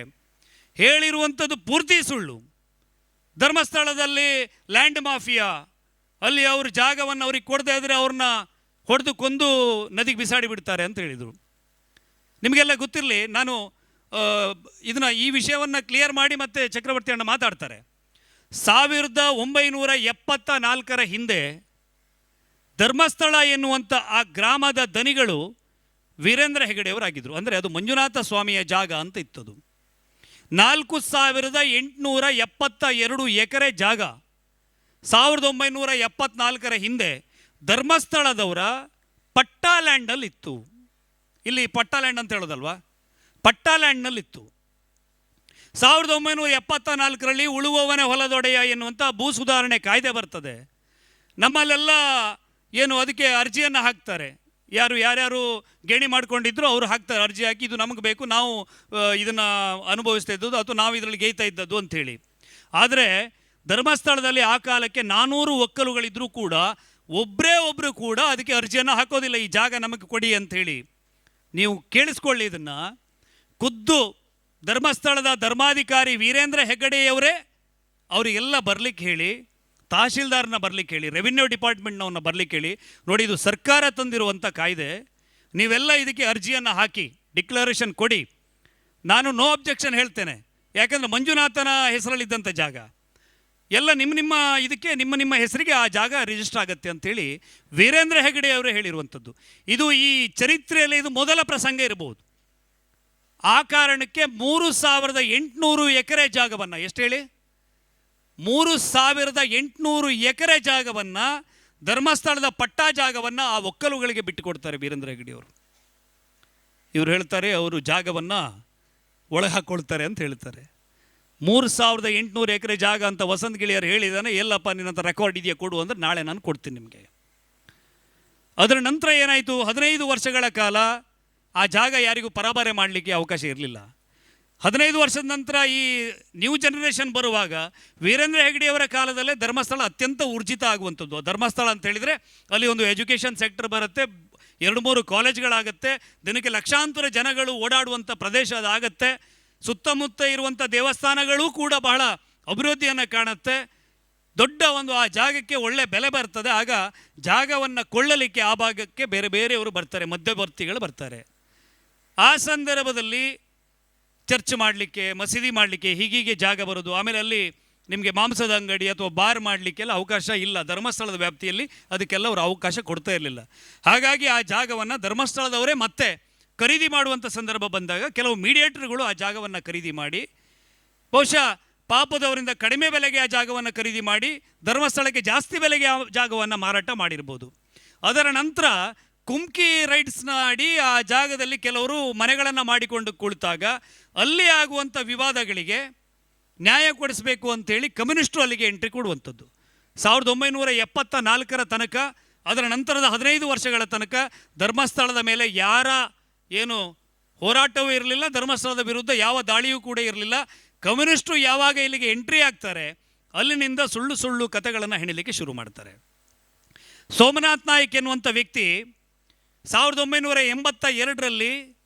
ಹೇಳಿರುವಂಥದ್ದು ಪೂರ್ತಿ ಸುಳ್ಳು. ಧರ್ಮಸ್ಥಳದಲ್ಲಿ ಲ್ಯಾಂಡ್ ಮಾಫಿಯಾ, ಅಲ್ಲಿ ಅವ್ರ ಜಾಗವನ್ನು ಅವ್ರಿಗೆ ಕೊಡದೇ ಇದ್ದರೆ ಅವ್ರನ್ನ ಹೊಡೆದು ಕೊಂದು ನದಿಗೆ ಬಿಸಾಡಿ ಬಿಡ್ತಾರೆ ಅಂತ ಹೇಳಿದರು. ನಿಮಗೆಲ್ಲ ಗೊತ್ತಿರಲಿ, ನಾನು ಈ ವಿಷಯವನ್ನು ಕ್ಲಿಯರ್ ಮಾಡಿ ಮತ್ತೆ ಚಕ್ರವರ್ತಿ ಅಣ್ಣ ಮಾತಾಡ್ತಾರೆ. 1974 ಹಿಂದೆ ಧರ್ಮಸ್ಥಳ ಎನ್ನುವಂಥ ಆ ಗ್ರಾಮದ ದನಿಗಳು ವೀರೇಂದ್ರ ಹೆಗಡೆಯವರಾಗಿದ್ದರು. ಅಂದರೆ ಅದು ಮಂಜುನಾಥ ಸ್ವಾಮಿಯ ಜಾಗ ಅಂತ ಇತ್ತದು. 4872 ಎಕರೆ ಜಾಗ 1974 ಹಿಂದೆ ಧರ್ಮಸ್ಥಳದವರ ಪಟ್ಟಾ ಲ್ಯಾಂಡಲ್ಲಿ ಇತ್ತು. ಇಲ್ಲಿ ಪಟ್ಟಾ ಲ್ಯಾಂಡ್ ಅಂತ ಹೇಳೋದಲ್ವಾ, ಪಟ್ಟಾ ಲ್ಯಾಂಡ್ನಲ್ಲಿತ್ತು. 1974ರಲ್ಲಿ ಉಳುವವನೇ ಹೊಲದೊಡೆಯ ಎನ್ನುವಂಥ ಭೂ ಸುಧಾರಣೆ ಕಾಯ್ದೆ ಬರ್ತದೆ. ನಮ್ಮಲ್ಲೆಲ್ಲ ಏನು ಅದಕ್ಕೆ ಅರ್ಜಿಯನ್ನು ಹಾಕ್ತಾರೆ. ಯಾರ್ಯಾರು ಗೇಣಿ ಮಾಡ್ಕೊಂಡಿದ್ರು ಅವರು ಹಾಕ್ತಾರೆ, ಅರ್ಜಿ ಹಾಕಿ ಇದು ನಮಗೆ ಬೇಕು, ನಾವು ಇದನ್ನು ಅನುಭವಿಸ್ತಾ ಇದ್ದದ್ದು ಅಥವಾ ನಾವು ಇದರಲ್ಲಿ ಗೇಯ್ತಾ ಇದ್ದದ್ದು ಅಂಥೇಳಿ. ಆದರೆ ಧರ್ಮಸ್ಥಳದಲ್ಲಿ ಆ ಕಾಲಕ್ಕೆ 400 ಒಕ್ಕಲುಗಳಿದ್ದರೂ ಕೂಡ ಒಬ್ಬರು ಕೂಡ ಅದಕ್ಕೆ ಅರ್ಜಿಯನ್ನು ಹಾಕೋದಿಲ್ಲ, ಈ ಜಾಗ ನಮಗೆ ಕೊಡಿ ಅಂಥೇಳಿ. ನೀವು ಕೇಳಿಸ್ಕೊಳ್ಳಿ ಇದನ್ನು. ಖುದ್ದು ಧರ್ಮಸ್ಥಳದ ಧರ್ಮಾಧಿಕಾರಿ ವೀರೇಂದ್ರ ಹೆಗ್ಗಡೆಯವರೇ ಅವರಿಗೆಲ್ಲ ಬರಲಿಕ್ಕೆ ಹೇಳಿ, ತಹಶೀಲ್ದಾರ್ನ ಬರಲಿಕ್ಕೆ ಹೇಳಿ, ರೆವಿನ್ಯೂ ಡಿಪಾರ್ಟ್ಮೆಂಟ್ನವನ್ನ ಬರಲಿಕ್ಕೆ ಹೇಳಿ, ನೋಡಿ ಇದು ಸರ್ಕಾರ ತಂದಿರುವಂಥ ಕಾಯ್ದೆ, ನೀವೆಲ್ಲ ಇದಕ್ಕೆ ಅರ್ಜಿಯನ್ನು ಹಾಕಿ ಡಿಕ್ಲರೇಷನ್ ಕೊಡಿ, ನಾನು ನೋ ಅಬ್ಜೆಕ್ಷನ್ ಹೇಳ್ತೇನೆ, ಯಾಕಂದರೆ ಮಂಜುನಾಥನ ಹೆಸರಲ್ಲಿದ್ದಂಥ ಜಾಗ ಎಲ್ಲ ನಿಮ್ಮ ಹೆಸರಿಗೆ ಆ ಜಾಗ ರಿಜಿಸ್ಟರ್ ಆಗುತ್ತೆ ಅಂಥೇಳಿ ವೀರೇಂದ್ರ ಹೆಗ್ಗಡೆ ಅವರೇ ಹೇಳಿರುವಂಥದ್ದು. ಇದು ಈ ಚರಿತ್ರೆಯಲ್ಲಿ ಇದು ಮೊದಲ ಪ್ರಸಂಗ ಇರಬಹುದು. ಆ ಕಾರಣಕ್ಕೆ 3800 ಎಕರೆ ಜಾಗವನ್ನು, ಎಷ್ಟು ಹೇಳಿ, 3800 ಎಕರೆ ಜಾಗವನ್ನು, ಧರ್ಮಸ್ಥಳದ ಪಟ್ಟಾ ಜಾಗವನ್ನು ಆ ಒಕ್ಕಲುಗಳಿಗೆ ಬಿಟ್ಟುಕೊಡ್ತಾರೆ ವೀರೇಂದ್ರ ಹೆಗ್ಗಡೆಯವರು. ಇವರು ಹೇಳ್ತಾರೆ ಅವರು ಜಾಗವನ್ನು ಒಳಗೆ ಹಾಕ್ಕೊಳ್ತಾರೆ ಅಂತ ಹೇಳ್ತಾರೆ. 3800 ಎಕರೆ ಜಾಗ ಅಂತ ವಸಂತ ಗಿಳಿಯರು ಹೇಳಿದಾನೆ. ಎಲ್ಲಪ್ಪ ನಿನ್ನಂಥ ರೆಕಾರ್ಡ್ ಇದೆಯಾ ಕೊಡು ಅಂದರೆ ನಾಳೆ ನಾನು ಕೊಡ್ತೀನಿ ನಿಮಗೆ. ಅದರ ನಂತರ ಏನಾಯಿತು, 15 ವರ್ಷಗಳ ಕಾಲ ಆ ಜಾಗ ಯಾರಿಗೂ ಪರಾಬಾರೆ ಮಾಡಲಿಕ್ಕೆ ಅವಕಾಶ ಇರಲಿಲ್ಲ. 15 ವರ್ಷದ ನಂತರ ಈ ನ್ಯೂ ಜನರೇಷನ್ ಬರುವಾಗ ವೀರೇಂದ್ರ ಹೆಗ್ಗಡೆಯವರ ಕಾಲದಲ್ಲೇ ಧರ್ಮಸ್ಥಳ ಅತ್ಯಂತ ಊರ್ಜಿತ ಆಗುವಂಥದ್ದು. ಧರ್ಮಸ್ಥಳ ಅಂತ ಹೇಳಿದರೆ ಅಲ್ಲಿ ಒಂದು ಎಜುಕೇಷನ್ ಸೆಕ್ಟರ್ ಬರುತ್ತೆ, 2-3 ಕಾಲೇಜ್ಗಳಾಗತ್ತೆ, ದಿನಕ್ಕೆ ಲಕ್ಷಾಂತರ ಜನಗಳು ಓಡಾಡುವಂಥ ಪ್ರದೇಶ ಅದಾಗತ್ತೆ, ಸುತ್ತಮುತ್ತ ಇರುವಂಥ ದೇವಸ್ಥಾನಗಳೂ ಕೂಡ ಬಹಳ ಅಭಿವೃದ್ಧಿಯನ್ನು ಕಾಣುತ್ತೆ, ದೊಡ್ಡ ಒಂದು ಆ ಜಾಗಕ್ಕೆ ಒಳ್ಳೆ ಬೆಲೆ ಬರ್ತದೆ. ಆಗ ಜಾಗವನ್ನು ಕೊಳ್ಳಲಿಕ್ಕೆ ಆ ಭಾಗಕ್ಕೆ ಬೇರೆ ಬೇರೆಯವರು ಬರ್ತಾರೆ, ಮಧ್ಯವರ್ತಿಗಳು ಬರ್ತಾರೆ. ಆ ಸಂದರ್ಭದಲ್ಲಿ ಚರ್ಚ್ ಮಾಡಲಿಕ್ಕೆ, ಮಸೀದಿ ಮಾಡಲಿಕ್ಕೆ ಹೀಗೀಗೆ ಜಾಗ ಬರೋದು. ಆಮೇಲೆ ಅಲ್ಲಿ ನಿಮಗೆ ಮಾಂಸದ ಅಂಗಡಿ ಅಥವಾ ಬಾರ್ ಮಾಡಲಿಕ್ಕೆಲ್ಲ ಅವಕಾಶ ಇಲ್ಲ, ಧರ್ಮಸ್ಥಳದ ವ್ಯಾಪ್ತಿಯಲ್ಲಿ ಅದಕ್ಕೆಲ್ಲ ಅವರು ಅವಕಾಶ ಕೊಡ್ತಾ ಇರಲಿಲ್ಲ. ಹಾಗಾಗಿ ಆ ಜಾಗವನ್ನು ಧರ್ಮಸ್ಥಳದವರೇ ಮತ್ತೆ ಖರೀದಿ ಮಾಡುವಂಥ ಸಂದರ್ಭ ಬಂದಾಗ ಕೆಲವು ಮೀಡಿಯೇಟರ್ಗಳು ಆ ಜಾಗವನ್ನು ಖರೀದಿ ಮಾಡಿ, ಬಹುಶಃ ಪಾಪದವರಿಂದ ಕಡಿಮೆ ಬೆಲೆಗೆ ಆ ಜಾಗವನ್ನು ಖರೀದಿ ಮಾಡಿ ಧರ್ಮಸ್ಥಳಕ್ಕೆ ಜಾಸ್ತಿ ಬೆಲೆಗೆ ಆ ಜಾಗವನ್ನು ಮಾರಾಟ ಮಾಡಿರ್ಬೋದು. ಅದರ ನಂತರ ಕುಮ್ಕಿ ರೈಟ್ಸ್ನ ಅಡಿ ಆ ಜಾಗದಲ್ಲಿ ಕೆಲವರು ಮನೆಗಳನ್ನು ಮಾಡಿಕೊಂಡು ಕುಳಿತಾಗ ಅಲ್ಲಿ ಆಗುವಂಥ ವಿವಾದಗಳಿಗೆ ನ್ಯಾಯ ಕೊಡಿಸಬೇಕು ಅಂಥೇಳಿ ಕಮ್ಯುನಿಸ್ಟರು ಅಲ್ಲಿಗೆ ಎಂಟ್ರಿ ಕೊಡುವಂಥದ್ದು. 1974 ತನಕ, ಅದರ ನಂತರದ 15 ವರ್ಷಗಳ ತನಕ ಧರ್ಮಸ್ಥಳದ ಮೇಲೆ ಯಾರ ಏನು ಹೋರಾಟವೂ ಇರಲಿಲ್ಲ, ಧರ್ಮಸ್ಥಳದ ವಿರುದ್ಧ ಯಾವ ದಾಳಿಯೂ ಕೂಡ ಇರಲಿಲ್ಲ. ಕಮ್ಯುನಿಸ್ಟರು ಯಾವಾಗ ಇಲ್ಲಿಗೆ ಎಂಟ್ರಿ ಆಗ್ತಾರೆ ಅಲ್ಲಿನಿಂದ ಸುಳ್ಳು ಸುಳ್ಳು ಕಥೆಗಳನ್ನು ಹೆಣಲಿಕ್ಕೆ ಶುರು ಮಾಡ್ತಾರೆ. ಸೋಮನಾಥ್ ನಾಯಕ್ ಎನ್ನುವಂಥ ವ್ಯಕ್ತಿ 1982ರಲ್ಲಿ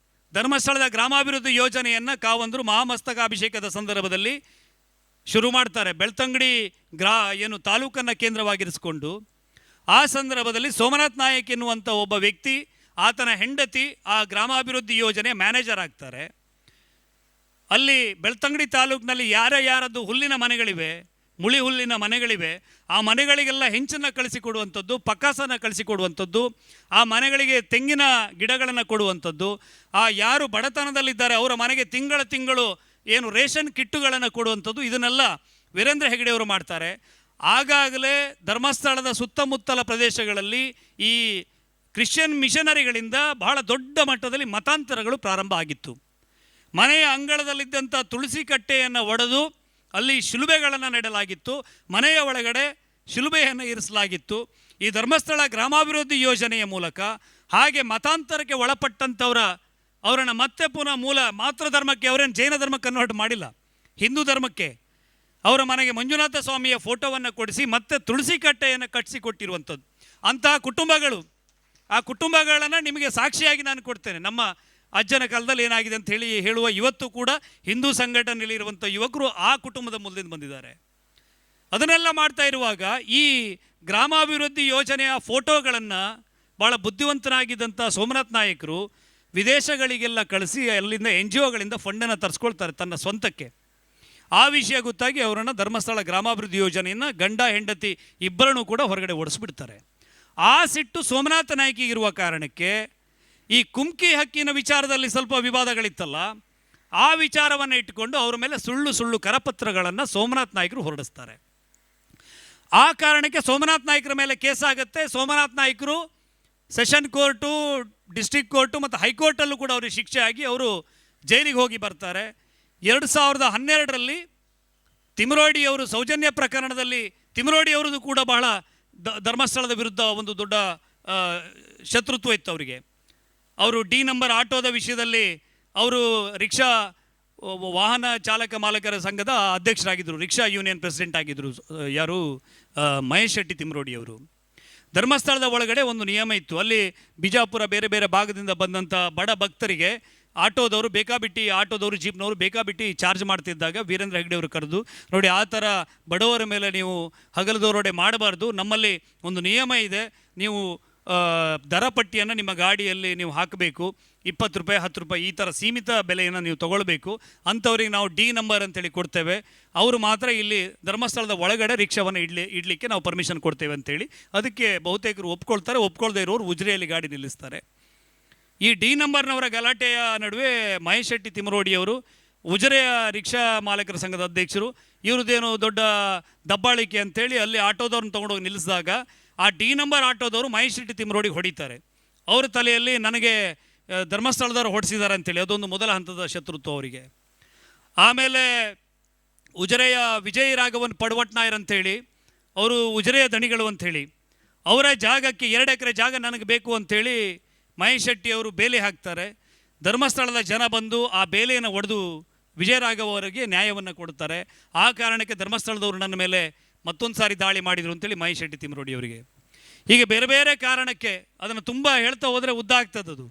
ಧರ್ಮಸ್ಥಳದ ಗ್ರಾಮಾಭಿವೃದ್ಧಿ ಯೋಜನೆಯನ್ನು ಕಾವಂದರು ಮಹಾಮಸ್ತಕಾಭಿಷೇಕದ ಸಂದರ್ಭದಲ್ಲಿ ಶುರು ಮಾಡ್ತಾರೆ. ಬೆಳ್ತಂಗಡಿ ತಾಲೂಕನ್ನು ಕೇಂದ್ರವಾಗಿರಿಸಿಕೊಂಡು ಆ ಸಂದರ್ಭದಲ್ಲಿ ಸೋಮನಾಥ್ ನಾಯಕ್ ಎನ್ನುವಂಥ ಒಬ್ಬ ವ್ಯಕ್ತಿ, ಆತನ ಹೆಂಡತಿ ಆ ಗ್ರಾಮಾಭಿವೃದ್ಧಿ ಯೋಜನೆ ಮ್ಯಾನೇಜರ್ ಆಗ್ತಾರೆ. ಅಲ್ಲಿ ಬೆಳ್ತಂಗಡಿ ತಾಲೂಕಿನಲ್ಲಿ ಯಾರದ್ದು ಹುಲ್ಲಿನ ಮನೆಗಳಿವೆ, ಮುಳಿ ಹುಲ್ಲಿನ ಮನೆಗಳಿವೆ, ಆ ಮನೆಗಳಿಗೆಲ್ಲ ಹೆಂಚನ್ನು ಕಳಿಸಿಕೊಡುವಂಥದ್ದು, ಪಕ್ಕಾಸನ್ನು ಕಳಿಸಿಕೊಡುವಂಥದ್ದು, ಆ ಮನೆಗಳಿಗೆ ತೆಂಗಿನ ಗಿಡಗಳನ್ನು ಕೊಡುವಂಥದ್ದು, ಆ ಯಾರು ಬಡತನದಲ್ಲಿದ್ದಾರೆ ಅವರ ಮನೆಗೆ ತಿಂಗಳು ಏನು ರೇಷನ್ ಕಿಟ್ಟುಗಳನ್ನು ಕೊಡುವಂಥದ್ದು, ಇದನ್ನೆಲ್ಲ ವೀರೇಂದ್ರ ಹೆಗ್ಗಡೆಯವರು ಮಾಡ್ತಾರೆ. ಆಗಾಗಲೇ ಧರ್ಮಸ್ಥಳದ ಸುತ್ತಮುತ್ತಲ ಪ್ರದೇಶಗಳಲ್ಲಿ ಈ ಕ್ರಿಶ್ಚಿಯನ್ ಮಿಷನರಿಗಳಿಂದ ಬಹಳ ದೊಡ್ಡ ಮಟ್ಟದಲ್ಲಿ ಮತಾಂತರಗಳು ಪ್ರಾರಂಭ ಆಗಿತ್ತು. ಮನೆಯ ಅಂಗಳದಲ್ಲಿದ್ದಂಥ ತುಳಸಿ ಕಟ್ಟೆಯನ್ನು ಒಡೆದು ಅಲ್ಲಿ ಶಿಲುಬೆಗಳನ್ನು ನೆಡಲಾಗಿತ್ತು, ಮನೆಯ ಒಳಗಡೆ ಶಿಲುಬೆಯನ್ನು ಇರಿಸಲಾಗಿತ್ತು. ಈ ಧರ್ಮಸ್ಥಳ ಗ್ರಾಮಾಭಿವೃದ್ಧಿ ಯೋಜನೆಯ ಮೂಲಕ ಹಾಗೆ ಮತಾಂತರಕ್ಕೆ ಅವರನ್ನು ಮತ್ತೆ ಪುನಃ ಮಾತೃ ಧರ್ಮಕ್ಕೆ, ಅವರೇನು ಜೈನ ಧರ್ಮಕ್ಕೆ ಕನ್ವರ್ಟ್ ಮಾಡಿಲ್ಲ, ಹಿಂದೂ ಧರ್ಮಕ್ಕೆ ಅವರ ಮನೆಗೆ ಮಂಜುನಾಥ ಸ್ವಾಮಿಯ ಫೋಟೋವನ್ನು ಕೊಡಿಸಿ ಮತ್ತೆ ತುಳಸಿ ಕಟ್ಟೆಯನ್ನು ಕಟ್ಟಿಸಿಕೊಟ್ಟಿರುವಂಥದ್ದು. ಅಂತಹ ಕುಟುಂಬಗಳು, ಆ ಕುಟುಂಬಗಳನ್ನು ನಿಮಗೆ ಸಾಕ್ಷಿಯಾಗಿ ನಾನು ಕೊಡ್ತೇನೆ. ನಮ್ಮ ಅಜ್ಜನ ಕಾಲದಲ್ಲಿ ಏನಾಗಿದೆ ಅಂತ ಹೇಳುವ ಇವತ್ತು ಕೂಡ ಹಿಂದೂ ಸಂಘಟನೆಯಲ್ಲಿರುವಂಥ ಯುವಕರು ಆ ಕುಟುಂಬದ ಮೂಲದಿಂದ ಬಂದಿದ್ದಾರೆ. ಅದನ್ನೆಲ್ಲ ಮಾಡ್ತಾ ಇರುವಾಗ ಈ ಗ್ರಾಮಾಭಿವೃದ್ಧಿ ಯೋಜನೆಯ ಫೋಟೋಗಳನ್ನು ಭಾಳ ಬುದ್ಧಿವಂತನಾಗಿದ್ದಂಥ ಸೋಮನಾಥ್ ನಾಯಕರು ವಿದೇಶಗಳಿಗೆಲ್ಲ ಕಳಿಸಿ ಅಲ್ಲಿಂದ NGOಗಳಿಂದ ಫಂಡನ್ನು ತರಿಸ್ಕೊಳ್ತಾರೆ ತನ್ನ ಸ್ವಂತಕ್ಕೆ. ಆ ವಿಷಯ ಗೊತ್ತಾಗಿ ಅವರನ್ನು ಧರ್ಮಸ್ಥಳ ಗ್ರಾಮಾಭಿವೃದ್ಧಿ ಯೋಜನೆಯನ್ನು ಗಂಡ ಹೆಂಡತಿ ಇಬ್ಬರನ್ನು ಕೂಡ ಹೊರಗಡೆ ಓಡಿಸ್ಬಿಡ್ತಾರೆ. ಆ ಸಿಟ್ಟು ಸೋಮನಾಥ ನಾಯಕಿಗಿರುವ ಕಾರಣಕ್ಕೆ ಈ ಕುಮ್ಕಿ ಹಕ್ಕಿನ ವಿಚಾರದಲ್ಲಿ ಸ್ವಲ್ಪ ವಿವಾದಗಳಿತ್ತಲ್ಲ, ಆ ವಿಚಾರವನ್ನು ಇಟ್ಟುಕೊಂಡು ಅವರ ಮೇಲೆ ಸುಳ್ಳು ಕರಪತ್ರಗಳನ್ನು ಸೋಮನಾಥ್ ನಾಯಕರು ಹೊರಡಿಸ್ತಾರೆ. ಆ ಕಾರಣಕ್ಕೆ ಸೋಮನಾಥ್ ನಾಯಕರ ಮೇಲೆ ಕೇಸ್ ಆಗುತ್ತೆ. ಸೋಮನಾಥ್ ನಾಯಕರು ಸೆಷನ್ ಕೋರ್ಟು, ಡಿಸ್ಟ್ರಿಕ್ಟ್ ಕೋರ್ಟು ಮತ್ತು ಹೈಕೋರ್ಟಲ್ಲೂ ಕೂಡ ಅವರಿಗೆ ಶಿಕ್ಷೆ ಆಗಿ ಅವರು ಜೈಲಿಗೆ ಹೋಗಿ ಬರ್ತಾರೆ. 2012ರಲ್ಲಿ ತಿಮರೋಡಿಯವರು ಸೌಜನ್ಯ ಪ್ರಕರಣದಲ್ಲಿ ತಿಮರೋಡಿಯವರದು ಕೂಡ ಬಹಳ ಧರ್ಮಸ್ಥಳದ ವಿರುದ್ಧ ಒಂದು ದೊಡ್ಡ ಶತ್ರುತ್ವ ಇತ್ತು ಅವರಿಗೆ. ಅವರು ಡಿ ನಂಬರ್ ಆಟೋದ ವಿಷಯದಲ್ಲಿ ಅವರು ರಿಕ್ಷಾ ವಾಹನ ಚಾಲಕ ಮಾಲಕರ ಸಂಘದ ಅಧ್ಯಕ್ಷರಾಗಿದ್ದರು, ರಿಕ್ಷಾ ಯೂನಿಯನ್ ಪ್ರೆಸಿಡೆಂಟ್ ಆಗಿದ್ದರು. ಯಾರು? ಮಹೇಶ್ ಶೆಟ್ಟಿ ತಿಮರೋಡಿಯವರು. ಧರ್ಮಸ್ಥಳದ ಒಳಗಡೆ ಒಂದು ನಿಯಮ ಇತ್ತು, ಅಲ್ಲಿ ಬಿಜಾಪುರ ಬೇರೆ ಬೇರೆ ಭಾಗದಿಂದ ಬಂದಂಥ ಬಡ ಭಕ್ತರಿಗೆ ಆಟೋದವರು ಬೇಕಾಬಿಟ್ಟು, ಆಟೋದವರು ಜೀಪ್ನವರು ಬೇಕಾಬಿಟ್ಟು ಚಾರ್ಜ್ ಮಾಡ್ತಿದ್ದಾಗ ವೀರೇಂದ್ರ ಹೆಗ್ಡೆ ಅವರು ಕರೆದು, ನೋಡಿ ಆ ಥರ ಬಡವರ ಮೇಲೆ ನೀವು ಹಗಲದವರೊಡೆ ಮಾಡಬಾರ್ದು, ನಮ್ಮಲ್ಲಿ ಒಂದು ನಿಯಮ ಇದೆ, ನೀವು ದರ ಪಟ್ಟಿಯನ್ನು ನಿಮ್ಮ ಗಾಡಿಯಲ್ಲಿ ನೀವು ಹಾಕಬೇಕು, 20 ರೂಪಾಯಿ 10 ರೂಪಾಯಿ ಈ ಥರ ಸೀಮಿತ ಬೆಲೆಯನ್ನು ನೀವು ತೊಗೊಳ್ಬೇಕು, ಅಂಥವ್ರಿಗೆ ನಾವು ಡಿ ನಂಬರ್ ಅಂತೇಳಿ ಕೊಡ್ತೇವೆ, ಅವರು ಮಾತ್ರ ಇಲ್ಲಿ ಧರ್ಮಸ್ಥಳದ ಒಳಗಡೆ ರಿಕ್ಷಾವನ್ನು ಇಡಲಿಕ್ಕೆ ನಾವು ಪರ್ಮಿಷನ್ ಕೊಡ್ತೇವೆ ಅಂತೇಳಿ. ಅದಕ್ಕೆ ಬಹುತೇಕರು ಒಪ್ಕೊಳ್ತಾರೆ, ಒಪ್ಕೊಳ್ದೇ ಇರೋರು ಉಜಿರೆಯಲ್ಲಿ ಗಾಡಿ ನಿಲ್ಲಿಸ್ತಾರೆ. ಈ ಡಿ ನಂಬರ್ನವರ ಗಲಾಟೆಯ ನಡುವೆ ಮಹೇಶ್ ಶೆಟ್ಟಿ ತಿಮರೋಡಿಯವರು ಉಜಿರೆಯ ರಿಕ್ಷಾ ಮಾಲಕರ ಸಂಘದ ಅಧ್ಯಕ್ಷರು, ಇವ್ರದ್ದೇನು ದೊಡ್ಡ ದಬ್ಬಾಳಿಕೆ ಅಂತೇಳಿ ಅಲ್ಲಿ ಆಟೋದವ್ರನ್ನ ತೊಗೊಂಡೋಗಿ ನಿಲ್ಲಿಸಿದಾಗ ಆ ಡಿ ನಂಬರ್ ಆಟೋದವರು ಮಹೇಶ್ ಶೆಟ್ಟಿ ತಿಮರೋಡಿಗೆ ಹೊಡಿತಾರೆ. ಅವ್ರ ತಲೆಯಲ್ಲಿ ನನಗೆ ಧರ್ಮಸ್ಥಳದವರು ಹೊಡಿಸಿದ್ದಾರೆ ಅಂತೇಳಿ, ಅದೊಂದು ಮೊದಲ ಹಂತದ ಶತ್ರುತ್ವ ಅವರಿಗೆ. ಆಮೇಲೆ ಉಜಿರೆಯ ವಿಜಯ್ ರಾಘವನ್ ಪಡವಟ್ನಾಯರ್ ಅಂಥೇಳಿ, ಅವರು ಉಜಿರೆಯ ದಣಿಗಳು ಅಂಥೇಳಿ, ಅವರ ಜಾಗಕ್ಕೆ 2 ಎಕರೆ ಜಾಗ ನನಗೆ ಬೇಕು ಅಂಥೇಳಿ ಮಹೇಶ್ ಶೆಟ್ಟಿ ಅವರು ಬೇಲಿ ಹಾಕ್ತಾರೆ. ಧರ್ಮಸ್ಥಳದ ಜನ ಬಂದು ಆ ಬೇಲೆಯನ್ನು ಒಡೆದು ವಿಜಯರಾಘವ ಅವರಿಗೆ ನ್ಯಾಯವನ್ನು ಕೊಡ್ತಾರೆ. ಆ ಕಾರಣಕ್ಕೆ ಧರ್ಮಸ್ಥಳದವರು ನನ್ನ ಮೇಲೆ ಮತ್ತೊಂದು ಸಾರಿ ದಾಳಿ ಮಾಡಿದರು ಅಂತೇಳಿ ಮಹೇಶ್ ಶೆಟ್ಟಿ ತಿಮರೋಡಿ ಅವರಿಗೆ. ಹೀಗೆ ಬೇರೆ ಬೇರೆ ಕಾರಣಕ್ಕೆ ಅದನ್ನು ತುಂಬ ಹೇಳ್ತಾ ಹೋದರೆ ಉದ್ದ ಆಗ್ತದದು.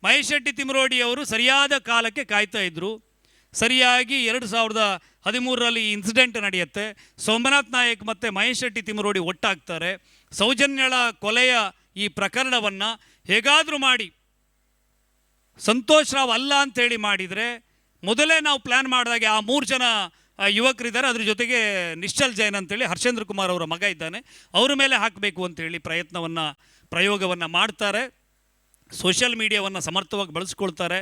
ಮಹೇಶ್ ಶೆಟ್ಟಿ ತಿಮರೋಡಿ ಅವರು ಸರಿಯಾದ ಕಾಲಕ್ಕೆ ಕಾಯ್ತಾ ಇದ್ದರು. ಸರಿಯಾಗಿ 2013ರಲ್ಲಿ ಈ ಇನ್ಸಿಡೆಂಟ್ ನಡೆಯುತ್ತೆ. ಸೋಮನಾಥ್ ನಾಯಕ್ ಮತ್ತು ಮಹೇಶ್ ಶೆಟ್ಟಿ ತಿಮರೋಡಿ ಒಟ್ಟಾಗ್ತಾರೆ. ಸೌಜನ್ಯಳ ಕೊಲೆಯ ಈ ಪ್ರಕರಣವನ್ನು ಹೇಗಾದರೂ ಮಾಡಿ ಸಂತೋಷ್ ರಾವ್ ಅಲ್ಲ ಅಂಥೇಳಿ ಮಾಡಿದರೆ, ಮೊದಲೇ ನಾವು ಪ್ಲ್ಯಾನ್ ಮಾಡಿದಾಗೆ ಆ 3 ಜನ ಯುವಕರಿದ್ದಾರೆ, ಅದ್ರ ಜೊತೆಗೆ ನಿಶ್ಚಲ್ ಜೈನ್ ಅಂತೇಳಿ ಹರ್ಷೇಂದ್ರ ಕುಮಾರ್ ಅವರ ಮಗ ಇದ್ದಾನೆ, ಅವರ ಮೇಲೆ ಹಾಕಬೇಕು ಅಂತೇಳಿ ಪ್ರಯೋಗವನ್ನು ಮಾಡ್ತಾರೆ. ಸೋಷಿಯಲ್ ಮೀಡಿಯಾವನ್ನು ಸಮರ್ಥವಾಗಿ ಬಳಸ್ಕೊಳ್ತಾರೆ.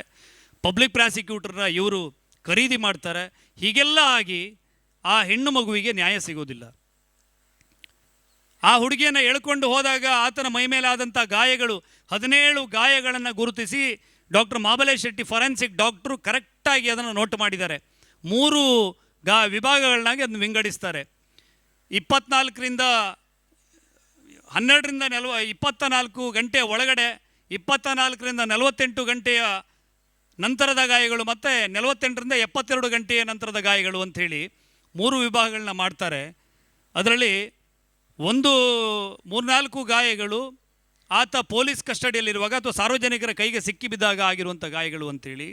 ಪಬ್ಲಿಕ್ ಪ್ರಾಸಿಕ್ಯೂಟರ್ನ ಇವರು ಖರೀದಿ ಮಾಡ್ತಾರೆ. ಹೀಗೆಲ್ಲ ಆಗಿ ಆ ಹೆಣ್ಣು ಮಗುವಿಗೆ ನ್ಯಾಯ ಸಿಗೋದಿಲ್ಲ. ಆ ಹುಡುಗಿಯನ್ನು ಎಳ್ಕೊಂಡು ಹೋದಾಗ ಆತನ ಮೈ ಮೇಲೆ ಆದಂಥ ಗಾಯಗಳು 17 ಗಾಯಗಳನ್ನು ಗುರುತಿಸಿ doctor Mahabalesh Shetty forensic doctor ಕರೆಕ್ಟಾಗಿ ಅದನ್ನು ನೋಟ್ ಮಾಡಿದ್ದಾರೆ. 3 ವಿಭಾಗಗಳನ್ನಾಗಿ ಅದನ್ನು ವಿಂಗಡಿಸ್ತಾರೆ. 24ರಿಂದ 24 ಗಂಟೆಯ ಒಳಗಡೆ, 24ರಿಂದ 48 ಗಂಟೆಯ ನಂತರದ ಗಾಯಗಳು ಮತ್ತು 48ರಿಂದ 72 ಗಂಟೆಯ ನಂತರದ ಗಾಯಗಳು ಅಂಥೇಳಿ 3 ವಿಭಾಗಗಳನ್ನ ಮಾಡ್ತಾರೆ. ಅದರಲ್ಲಿ 3-4 ಗಾಯಗಳು ಆತ ಪೊಲೀಸ್ ಕಸ್ಟಡಿಯಲ್ಲಿರುವಾಗ ಅಥವಾ ಸಾರ್ವಜನಿಕರ ಕೈಗೆ ಸಿಕ್ಕಿಬಿದ್ದಾಗ ಆಗಿರುವಂಥ ಗಾಯಗಳು ಅಂಥೇಳಿ,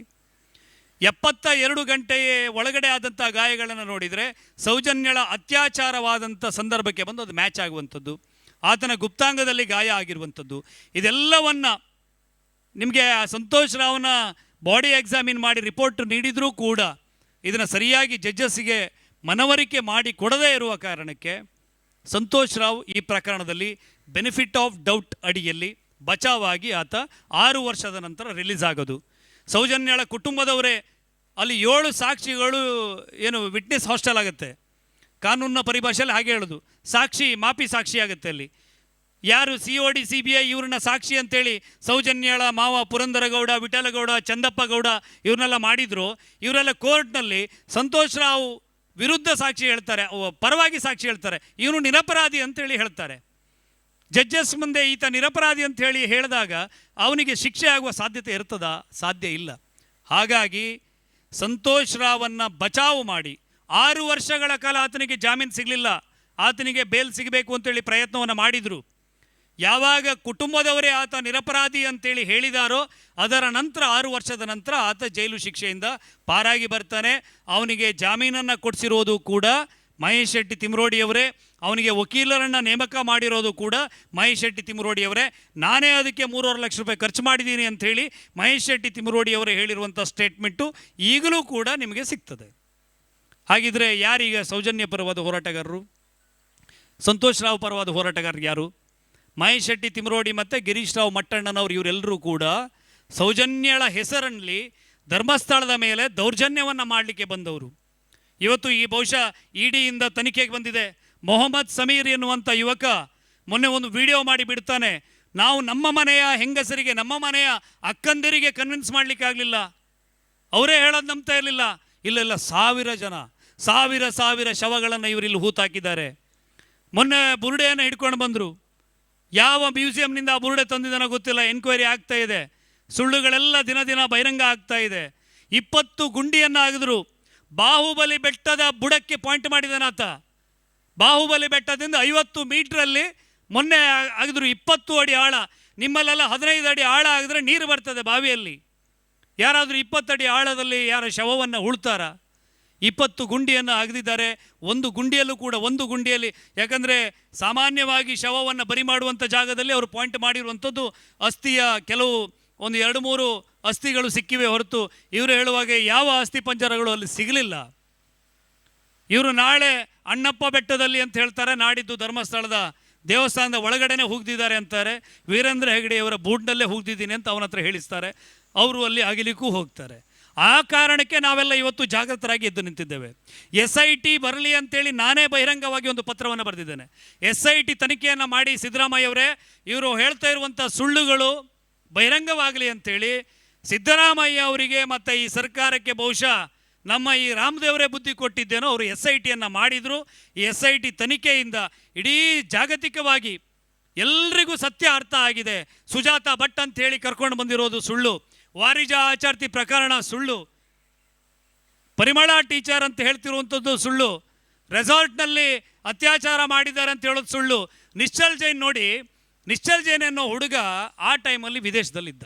72 ಗಂಟೆಯ ಒಳಗಡೆ ಆದಂಥ ಗಾಯಗಳನ್ನು ನೋಡಿದರೆ ಸೌಜನ್ಯಳ ಅತ್ಯಾಚಾರವಾದಂಥ ಸಂದರ್ಭಕ್ಕೆ ಬಂದು ಅದು ಮ್ಯಾಚ್ ಆಗುವಂಥದ್ದು, ಆತನ ಗುಪ್ತಾಂಗದಲ್ಲಿ ಗಾಯ ಆಗಿರುವಂಥದ್ದು. ಇದೆಲ್ಲವನ್ನು ನಿಮಗೆ ಸಂತೋಷ್ ರಾವ್ನ ಬಾಡಿ ಎಕ್ಸಾಮಿನ್ ಮಾಡಿ ರಿಪೋರ್ಟ್ ನೀಡಿದರೂ ಕೂಡ ಇದನ್ನು ಸರಿಯಾಗಿ ಜಡ್ಜಸ್ಸಿಗೆ ಮನವರಿಕೆ ಮಾಡಿ ಕೊಡದೇ ಇರುವ ಕಾರಣಕ್ಕೆ ಸಂತೋಷ್ ರಾವ್ ಈ ಪ್ರಕರಣದಲ್ಲಿ ಬೆನಿಫಿಟ್ ಆಫ್ ಡೌಟ್ ಅಡಿಯಲ್ಲಿ ಬಚಾವಾಗಿ ಆತ 6 ವರ್ಷದ ನಂತರ ರಿಲೀಸ್ ಆಗೋದು. ಸೌಜನ್ಯಳ ಕುಟುಂಬದವರೇ ಅಲ್ಲಿ 7 ಸಾಕ್ಷಿಗಳು ಏನು ವಿಟ್ನೆಸ್ ಹಾಸ್ಟೆಲ್ ಆಗುತ್ತೆ, ಕಾನೂನಿನ ಪರಿಭಾಷೆಯಲ್ಲಿ ಹಾಗೆ ಹೇಳೋದು, ಸಾಕ್ಷಿ ಮಾಪಿ ಸಾಕ್ಷಿ ಆಗುತ್ತೆ. ಅಲ್ಲಿ ಯಾರು COD CBI ಇವ್ರನ್ನ ಸಾಕ್ಷಿ ಅಂತೇಳಿ ಸೌಜನ್ಯಳ ಮಾವ ಪುರಂದರಗೌಡ, ವಿಠಲಗೌಡ, ಚಂದಪ್ಪ ಗೌಡ ಇವ್ರನ್ನೆಲ್ಲ ಮಾಡಿದ್ರು, ಇವರೆಲ್ಲ ಕೋರ್ಟ್ನಲ್ಲಿ ಸಂತೋಷ್ ರಾವ್ ವಿರುದ್ಧ ಸಾಕ್ಷಿ ಹೇಳ್ತಾರೆ, ಪರವಾಗಿ ಸಾಕ್ಷಿ ಹೇಳ್ತಾರೆ, ಇವನು ನಿರಪರಾಧಿ ಅಂತೇಳಿ ಹೇಳ್ತಾರೆ. ಜಡ್ಜಸ್ ಮುಂದೆ ಈತ ನಿರಪರಾಧಿ ಅಂಥೇಳಿ ಹೇಳಿದಾಗ ಅವನಿಗೆ ಶಿಕ್ಷೆ ಆಗುವ ಸಾಧ್ಯತೆ ಇರ್ತದಾ? ಸಾಧ್ಯ ಇಲ್ಲ. ಹಾಗಾಗಿ ಸಂತೋಷ್ ರಾವನ್ನು ಬಚಾವು ಮಾಡಿ 6 ವರ್ಷಗಳ ಕಾಲ ಆತನಿಗೆ ಜಾಮೀನು ಸಿಗಲಿಲ್ಲ, ಆತನಿಗೆ ಬೇಲ್ ಸಿಗಬೇಕು ಅಂತೇಳಿ ಪ್ರಯತ್ನವನ್ನು ಮಾಡಿದರು. ಯಾವಾಗ ಕುಟುಂಬದವರೇ ಆತ ನಿರಪರಾಧಿ ಅಂತೇಳಿ ಹೇಳಿದಾರೋ ಅದರ ನಂತರ 6 ವರ್ಷದ ನಂತರ ಆತ ಜೈಲು ಶಿಕ್ಷೆಯಿಂದ ಪಾರಾಗಿ ಬರ್ತಾನೆ. ಅವನಿಗೆ ಜಾಮೀನನ್ನು ಕೊಡಿಸಿರೋದು ಕೂಡ ಮಹೇಶ್ ಶೆಟ್ಟಿ ತಿಮರೋಡಿಯವರೇ, ಅವನಿಗೆ ವಕೀಲರನ್ನು ನೇಮಕ ಮಾಡಿರೋದು ಕೂಡ ಮಹೇಶ್ ಶೆಟ್ಟಿ ತಿಮರೋಡಿಯವರೇ. ನಾನೇ ಅದಕ್ಕೆ 3.5 ಲಕ್ಷ ರೂಪಾಯಿ ಖರ್ಚು ಮಾಡಿದ್ದೀನಿ ಅಂಥೇಳಿ ಮಹೇಶ್ ಶೆಟ್ಟಿ ತಿಮರೋಡಿಯವರೇ ಹೇಳಿರುವಂಥ ಸ್ಟೇಟ್ಮೆಂಟು ಈಗಲೂ ಕೂಡ ನಿಮಗೆ ಸಿಗ್ತದೆ. ಹಾಗಿದ್ರೆ ಯಾರೀಗ ಸೌಜನ್ಯ ಪರವಾದ ಹೋರಾಟಗಾರರು? ಸಂತೋಷ್ ರಾವ್ ಪರವಾದ ಹೋರಾಟಗಾರರು ಯಾರು? ಮಹೇಶ್ ಶೆಟ್ಟಿ ತಿಮರೋಡಿ ಮತ್ತು ಗಿರೀಶ್ ರಾವ್ ಮಟ್ಟಣ್ಣನವರು ಇವರೆಲ್ಲರೂ ಕೂಡ ಸೌಜನ್ಯಳ ಹೆಸರಲ್ಲಿ ಧರ್ಮಸ್ಥಳದ ಮೇಲೆ ದೌರ್ಜನ್ಯವನ್ನು ಮಾಡಲಿಕ್ಕೆ ಬಂದವರು. ಇವತ್ತು ಈ ಬಹುಶಃ EDಯಿಂದ ತನಿಖೆಗೆ ಬಂದಿದೆ. ಮೊಹಮ್ಮದ್ ಸಮೀರ್ ಎನ್ನುವಂಥ ಯುವಕ ಮೊನ್ನೆ ಒಂದು ವಿಡಿಯೋ ಮಾಡಿ ಬಿಡ್ತಾನೆ, ನಾವು ನಮ್ಮ ಮನೆಯ ಹೆಂಗಸರಿಗೆ, ನಮ್ಮ ಮನೆಯ ಅಕ್ಕಂದಿರಿಗೆ ಕನ್ವಿನ್ಸ್ ಮಾಡಲಿಕ್ಕೆ ಆಗಲಿಲ್ಲ, ಅವರೇ ಹೇಳೋದು ನಂಬ್ತಾ ಇರಲಿಲ್ಲ, ಇಲ್ಲೆಲ್ಲ ಸಾವಿರ ಜನ, ಸಾವಿರ ಶವಗಳನ್ನು ಇವರಿಲ್ಲಿ ಹೂತಾಕಿದ್ದಾರೆ. ಮೊನ್ನೆ ಬುರುಡೆಯನ್ನು ಹಿಡ್ಕೊಂಡು ಬಂದರು. ಯಾವ ಮ್ಯೂಸಿಯಂನಿಂದ ಆ ಬುರುಡೆ ತಂದಿದ್ದಾನೋ ಗೊತ್ತಿಲ್ಲ. ಎನ್ಕ್ವೈರಿ ಆಗ್ತಾ ಇದೆ. ಸುಳ್ಳುಗಳೆಲ್ಲ ದಿನ ಬಹಿರಂಗ ಆಗ್ತಾ ಇದೆ. 20 ಗುಂಡಿಯನ್ನು ಅಗೆದ್ರು. ಬಾಹುಬಲಿ ಬೆಟ್ಟದ ಬುಡಕ್ಕೆ ಪಾಯಿಂಟ್ ಮಾಡಿದಾನಾತ. ಬಾಹುಬಲಿ ಬೆಟ್ಟದಿಂದ 50 ಮೀಟ್ರಲ್ಲಿ ಮೊನ್ನೆ ಅಗೆದ್ರು. 20 ಅಡಿ ಆಳ. ನಿಮ್ಮಲ್ಲೆಲ್ಲ 15 ಅಡಿ ಆಳ ಆಗಿದ್ರೆ ನೀರು ಬರ್ತದೆ ಬಾವಿಯಲ್ಲಿ. ಯಾರಾದರೂ 20 ಅಡಿ ಆಳದಲ್ಲಿ ಯಾರ ಶವವನ್ನು ಉಳ್ತಾರ? 20 ಗುಂಡಿಯನ್ನು ಅಗೆದಿದ್ದಾರೆ. ಒಂದು ಗುಂಡಿಯಲ್ಲಿ ಯಾಕಂದರೆ ಸಾಮಾನ್ಯವಾಗಿ ಶವವನ್ನು ಬರಿ ಮಾಡುವಂಥ ಜಾಗದಲ್ಲಿ ಅವರು ಪಾಯಿಂಟ್ ಮಾಡಿರುವಂಥದ್ದು ಅಸ್ಥಿಯ ಕೆಲವು ಒಂದು 2-3 ಅಸ್ಥಿಗಳು ಸಿಕ್ಕಿವೆ ಹೊರತು ಇವರು ಹೇಳುವಾಗ ಯಾವ ಅಸ್ಥಿ ಪಂಜರಗಳು ಅಲ್ಲಿ ಸಿಗಲಿಲ್ಲ. ಇವರು ನಾಳೆ ಅಣ್ಣಪ್ಪ ಬೆಟ್ಟದಲ್ಲಿ ಅಂತ ಹೇಳ್ತಾರೆ, ನಾಡಿದ್ದು ಧರ್ಮಸ್ಥಳದ ದೇವಸ್ಥಾನದ ಒಳಗಡೆನೆ ಹೋಗ್ದಿದ್ದಾರೆ ಅಂತಾರೆ. ವೀರೇಂದ್ರ ಹೆಗಡೆಯವರ ಬೂಟ್ನಲ್ಲೇ ಹೋಗ್ದಿದ್ದೀನಿ ಅಂತ ಅವನ ಹತ್ರ ಹೇಳಿಸ್ತಾರೆ. ಅವರು ಅಲ್ಲಿ ಅಗಿಲಿಕ್ಕೂ ಹೋಗ್ತಾರೆ. ಆ ಕಾರಣಕ್ಕೆ ನಾವೆಲ್ಲ ಇವತ್ತು ಜಾಗೃತರಾಗಿ ಎದ್ದು ನಿಂತಿದ್ದೇವೆ. SIT ಬರಲಿ ಅಂತೇಳಿ ನಾನೇ ಬಹಿರಂಗವಾಗಿ ಒಂದು ಪತ್ರವನ್ನು ಬರೆದಿದ್ದೇನೆ. SIT ತನಿಖೆಯನ್ನು ಮಾಡಿ ಸಿದ್ದರಾಮಯ್ಯವರೇ, ಇವರು ಹೇಳ್ತಾ ಇರುವಂಥ ಸುಳ್ಳುಗಳು ಬಹಿರಂಗವಾಗಲಿ ಅಂಥೇಳಿ ಸಿದ್ದರಾಮಯ್ಯ ಅವರಿಗೆ ಮತ್ತು ಈ ಸರ್ಕಾರಕ್ಕೆ ಬಹುಶಃ ನಮ್ಮ ಈ ರಾಮದೇವರೇ ಬುದ್ಧಿ ಕೊಟ್ಟಿದ್ದೇನೋ. ಅವರು SITಯನ್ನು ಮಾಡಿದರು. ಈ SIT ತನಿಖೆಯಿಂದ ಇಡೀ ಜಾಗತಿಕವಾಗಿ ಎಲ್ರಿಗೂ ಸತ್ಯ ಅರ್ಥ ಆಗಿದೆ. ಸುಜಾತ ಭಟ್ ಅಂಥೇಳಿ ಕರ್ಕೊಂಡು ಬಂದಿರೋದು ಸುಳ್ಳು, ವಾರಿಜ ಆಚಾರ್ತಿ ಪ್ರಕರಣ ಸುಳ್ಳು, ಪರಿಮಳ ಟೀಚರ್ ಅಂತ ಹೇಳ್ತಿರುವಂಥದ್ದು ಸುಳ್ಳು, ರೆಸಾರ್ಟ್ನಲ್ಲಿ ಅತ್ಯಾಚಾರ ಮಾಡಿದ್ದಾರೆ ಅಂತ ಹೇಳೋದು ಸುಳ್ಳು. ನಿಶ್ಚಲ್ ಜೈನ್ ನೋಡಿ, ನಿಶ್ಚಲ್ ಜೈನ್ ಅನ್ನೋ ಹುಡುಗ ಆ ಟೈಮಲ್ಲಿ ವಿದೇಶದಲ್ಲಿದ್ದ.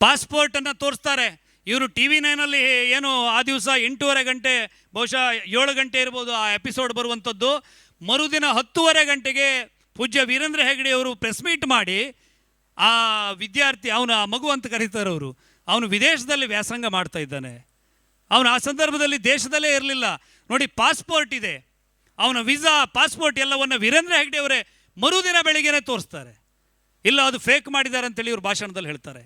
ಪಾಸ್ಪೋರ್ಟನ್ನು ತೋರಿಸ್ತಾರೆ. ಇವರು TV9 ಏನು ಆ ದಿವಸ 8:30 ಗಂಟೆ, ಬಹುಶಃ 7 ಗಂಟೆ ಇರ್ಬೋದು ಆ ಎಪಿಸೋಡ್ ಬರುವಂಥದ್ದು. ಮರುದಿನ 10:30 ಗಂಟೆಗೆ ಪೂಜ್ಯ ವೀರೇಂದ್ರ ಹೆಗಡೆಯವರು ಪ್ರೆಸ್ ಮೀಟ್ ಮಾಡಿ ಆ ವಿದ್ಯಾರ್ಥಿ, ಅವನ ಮಗು ಅಂತ ಕರೀತಾರೆ ಅವರು, ಅವನು ವಿದೇಶದಲ್ಲಿ ವ್ಯಾಸಂಗ ಮಾಡ್ತಾ ಇದ್ದಾನೆ. ಅವನು ಆ ಸಂದರ್ಭದಲ್ಲಿ ದೇಶದಲ್ಲೇ ಇರಲಿಲ್ಲ. ನೋಡಿ, ಪಾಸ್ಪೋರ್ಟ್ ಇದೆ, ಅವನ ವೀಸಾ ಪಾಸ್ಪೋರ್ಟ್ ಎಲ್ಲವನ್ನು ವೀರೇಂದ್ರ ಹೆಗಡೆಯವರೇ ಮರುದಿನ ಬೆಳಿಗ್ಗೆನೇ ತೋರಿಸ್ತಾರೆ. ಇಲ್ಲ, ಅದು ಫೇಕ್ ಮಾಡಿದ್ದಾರೆ ಅಂತೇಳಿ ಇವರು ಭಾಷಣದಲ್ಲಿ ಹೇಳ್ತಾರೆ.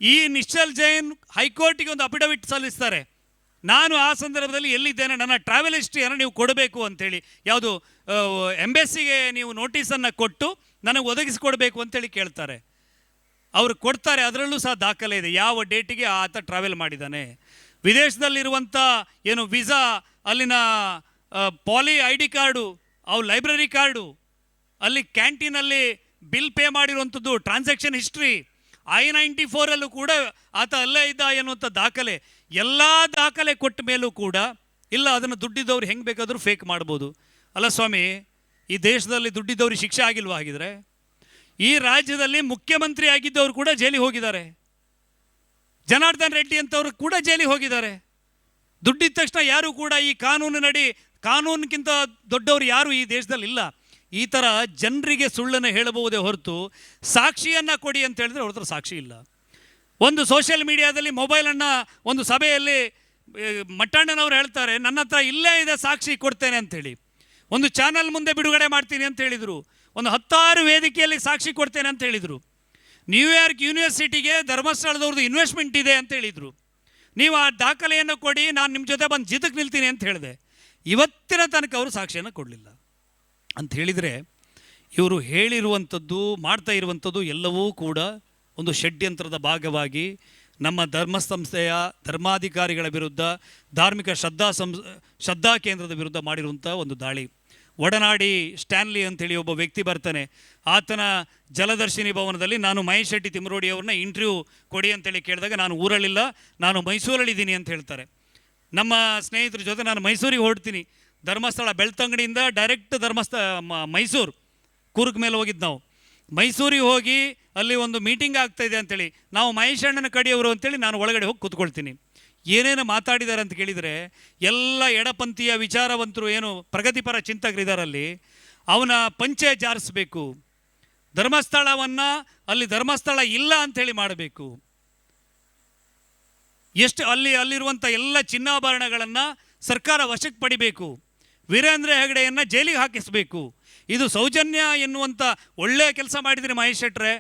ಈ ನಿಶ್ಚಲ್ ಜೈನ್ ಹೈಕೋರ್ಟಿಗೆ ಒಂದು ಅಫಿಡವಿಟ್ ಸಲ್ಲಿಸ್ತಾರೆ. ನಾನು ಆ ಸಂದರ್ಭದಲ್ಲಿ ಎಲ್ಲಿದ್ದೇನೆ, ನನ್ನ ಟ್ರಾವೆಲ್ ಹಿಸ್ಟ್ರಿಯನ್ನು ನೀವು ಕೊಡಬೇಕು ಅಂಥೇಳಿ, ಯಾವುದು ಎಂಬೆಸ್ಸಿಗೆ ನೀವು ನೋಟಿಸನ್ನು ಕೊಟ್ಟು ನನಗೆ ಒದಗಿಸಿಕೊಡ್ಬೇಕು ಅಂತೇಳಿ ಕೇಳ್ತಾರೆ. ಅವರು ಕೊಡ್ತಾರೆ. ಅದರಲ್ಲೂ ಸಹ ದಾಖಲೆ ಇದೆ, ಯಾವ ಡೇಟಿಗೆ ಆತ ಟ್ರಾವೆಲ್ ಮಾಡಿದ್ದಾನೆ. ವಿದೇಶದಲ್ಲಿರುವಂಥ ಏನು ವೀಸಾ, ಅಲ್ಲಿನ ಪಾಲಿ ID ಕಾರ್ಡು, ಅವು ಲೈಬ್ರರಿ ಕಾರ್ಡು, ಅಲ್ಲಿ ಕ್ಯಾಂಟೀನಲ್ಲಿ ಬಿಲ್ ಪೇ ಮಾಡಿರುವಂಥದ್ದು, ಟ್ರಾನ್ಸಾಕ್ಷನ್ ಹಿಸ್ಟ್ರಿ, I-94 ಕೂಡ ಆತ ಅಲ್ಲೇ ಇದ್ದ ಎನ್ನುವಂಥ ದಾಖಲೆ, ಎಲ್ಲ ದಾಖಲೆ ಕೊಟ್ಟ ಮೇಲೂ ಕೂಡ ಇಲ್ಲ, ಅದನ್ನು ದುಡ್ಡಿದ್ದವ್ರು ಹೆಂಗೆ ಬೇಕಾದರೂ ಫೇಕ್ ಮಾಡ್ಬೋದು. ಅಲ್ಲ ಸ್ವಾಮಿ, ಈ ದೇಶದಲ್ಲಿ ದುಡ್ಡಿದ್ದವ್ರಿಗೆ ಶಿಕ್ಷೆ ಆಗಿಲ್ವಾ? ಆಗಿದ್ರೆ ಈ ರಾಜ್ಯದಲ್ಲಿ ಮುಖ್ಯಮಂತ್ರಿ ಆಗಿದ್ದವರು ಕೂಡ ಜೈಲಿಗೆ ಹೋಗಿದ್ದಾರೆ. ಜನಾರ್ದನ್ ರೆಡ್ಡಿ ಅಂತವ್ರು ಕೂಡ ಜೈಲಿಗೆ ಹೋಗಿದ್ದಾರೆ. ದುಡ್ಡಿದ ತಕ್ಷಣ ಯಾರು ಕೂಡ ಈ ಕಾನೂನಿಗಿಂತ ದೊಡ್ಡವರು ಯಾರು ಈ ದೇಶದಲ್ಲಿ ಇಲ್ಲ. ಈ ಥರ ಜನರಿಗೆ ಸುಳ್ಳನ್ನು ಹೇಳಬಹುದೇ ಹೊರತು ಸಾಕ್ಷಿಯನ್ನು ಕೊಡಿ ಅಂತ ಹೇಳಿದ್ರೆ ಅವ್ರ ಹತ್ರ ಸಾಕ್ಷಿ ಇಲ್ಲ. ಒಂದು ಸೋಷಿಯಲ್ ಮೀಡಿಯಾದಲ್ಲಿ ಮೊಬೈಲನ್ನು ಒಂದು ಸಭೆಯಲ್ಲಿ ಮಟ್ಟಣ್ಣನವರು ಹೇಳ್ತಾರೆ, ನನ್ನ ಹತ್ರ ಇಲ್ಲೇ ಇದೆ ಸಾಕ್ಷಿ ಕೊಡ್ತೇನೆ ಅಂಥೇಳಿ. ಒಂದು ಚಾನಲ್ ಮುಂದೆ ಬಿಡುಗಡೆ ಮಾಡ್ತೀನಿ ಅಂತ ಹೇಳಿದರು. ಒಂದು 10 ವೇದಿಕೆಯಲ್ಲಿ ಸಾಕ್ಷಿ ಕೊಡ್ತೇನೆ ಅಂತ ಹೇಳಿದರು. ನ್ಯೂಯಾರ್ಕ್ ಯೂನಿವರ್ಸಿಟಿಗೆ ಧರ್ಮಸ್ಥಳದವ್ರದ್ದು ಇನ್ವೆಸ್ಟ್ಮೆಂಟ್ ಇದೆ ಅಂತ ಹೇಳಿದರು. ನೀವು ಆ ದಾಖಲೆಯನ್ನು ಕೊಡಿ, ನಾನು ನಿಮ್ಮ ಜೊತೆ ಬಂದು ಜಿದ್ದಕ್ಕೆ ನಿಲ್ತೀನಿ ಅಂತ ಹೇಳಿದೆ. ಇವತ್ತಿನ ತನಕ ಅವರು ಸಾಕ್ಷಿಯನ್ನು ಕೊಡಲಿಲ್ಲ. ಅಂತ ಹೇಳಿದರೆ ಇವರು ಹೇಳಿರುವಂಥದ್ದು, ಮಾಡ್ತಾ ಇರುವಂಥದ್ದು ಎಲ್ಲವೂ ಕೂಡ ಒಂದು ಷಡ್ಯಂತ್ರದ ಭಾಗವಾಗಿ ನಮ್ಮ ಧರ್ಮಸಂಸ್ಥೆಯ ಧರ್ಮಾಧಿಕಾರಿಗಳ ವಿರುದ್ಧ, ಧಾರ್ಮಿಕ ಶ್ರದ್ಧಾ ಕೇಂದ್ರದ ವಿರುದ್ಧ ಮಾಡಿರುವಂಥ ಒಂದು ದಾಳಿ. ಒಡನಾಡಿ ಸ್ಟ್ಯಾನ್ಲಿ ಅಂಥೇಳಿ ಒಬ್ಬ ವ್ಯಕ್ತಿ ಬರ್ತಾನೆ. ಆತನ ಜಲದರ್ಶಿನಿ ಭವನದಲ್ಲಿ ನಾನು ಮಹೇಶ್ ಶೆಟ್ಟಿ ತಿಮ್ಮರೋಡಿ ಅವ್ರನ್ನ ಇಂಟರ್ವ್ಯೂ ಕೊಡಿ ಅಂತೇಳಿ ಕೇಳಿದಾಗ ನಾನು ಊರಲ್ಲಿಲ್ಲ, ನಾನು ಮೈಸೂರಲ್ಲಿದ್ದೀನಿ ಅಂತ ಹೇಳ್ತಾರೆ. ನಮ್ಮ ಸ್ನೇಹಿತರ ಜೊತೆ ನಾನು ಮೈಸೂರಿಗೆ ಹೊರಡ್ತೀನಿ, ಧರ್ಮಸ್ಥಳ ಬೆಳ್ತಂಗಡಿಯಿಂದ ಡೈರೆಕ್ಟ್ ಮೈಸೂರು ಕೂರ್ಗ್ ಮೇಲೆ ಹೋಗಿದ್ದು ನಾವು. ಮೈಸೂರಿಗೆ ಹೋಗಿ ಅಲ್ಲಿ ಒಂದು ಮೀಟಿಂಗ್ ಆಗ್ತಾಯಿದೆ ಅಂಥೇಳಿ, ನಾವು ಮಹೇಶ್ ಅಣ್ಣನ ಕಡೆಯವರು ಅಂತೇಳಿ ನಾನು ಒಳಗಡೆ ಹೋಗಿ ಕೂತ್ಕೊಳ್ತೀನಿ. ಏನೇನು ಮಾತಾಡಿದ್ದಾರೆ ಅಂತ ಕೇಳಿದರೆ ಎಲ್ಲ ಎಡಪಂಥೀಯ ವಿಚಾರವಂತರು, ಏನು ಪ್ರಗತಿಪರ ಚಿಂತಕರಿದ್ದಾರಲ್ಲಿ, ಅವನ ಪಂಚೆ ಜಾರಿಸಬೇಕು, ಧರ್ಮಸ್ಥಳವನ್ನು ಅಲ್ಲಿ ಧರ್ಮಸ್ಥಳ ಇಲ್ಲ ಅಂಥೇಳಿ ಮಾಡಬೇಕು, ಎಷ್ಟು ಅಲ್ಲಿರುವಂಥ ಎಲ್ಲ ಚಿನ್ನಾಭರಣಗಳನ್ನು ಸರ್ಕಾರ ವಶಕ್ಕೆ ಪಡಿಬೇಕು, ವೀರೇಂದ್ರ ಹೆಗಡೆಯನ್ನು ಜೈಲಿಗೆ ಹಾಕಿಸಬೇಕು. ಇದು ಸೌಜನ್ಯ ಎನ್ನುವಂಥ ಒಳ್ಳೆಯ ಕೆಲಸ ಮಾಡಿದರೆ ಮಹೇಶ್ ಶೆಟ್ಟರೆ.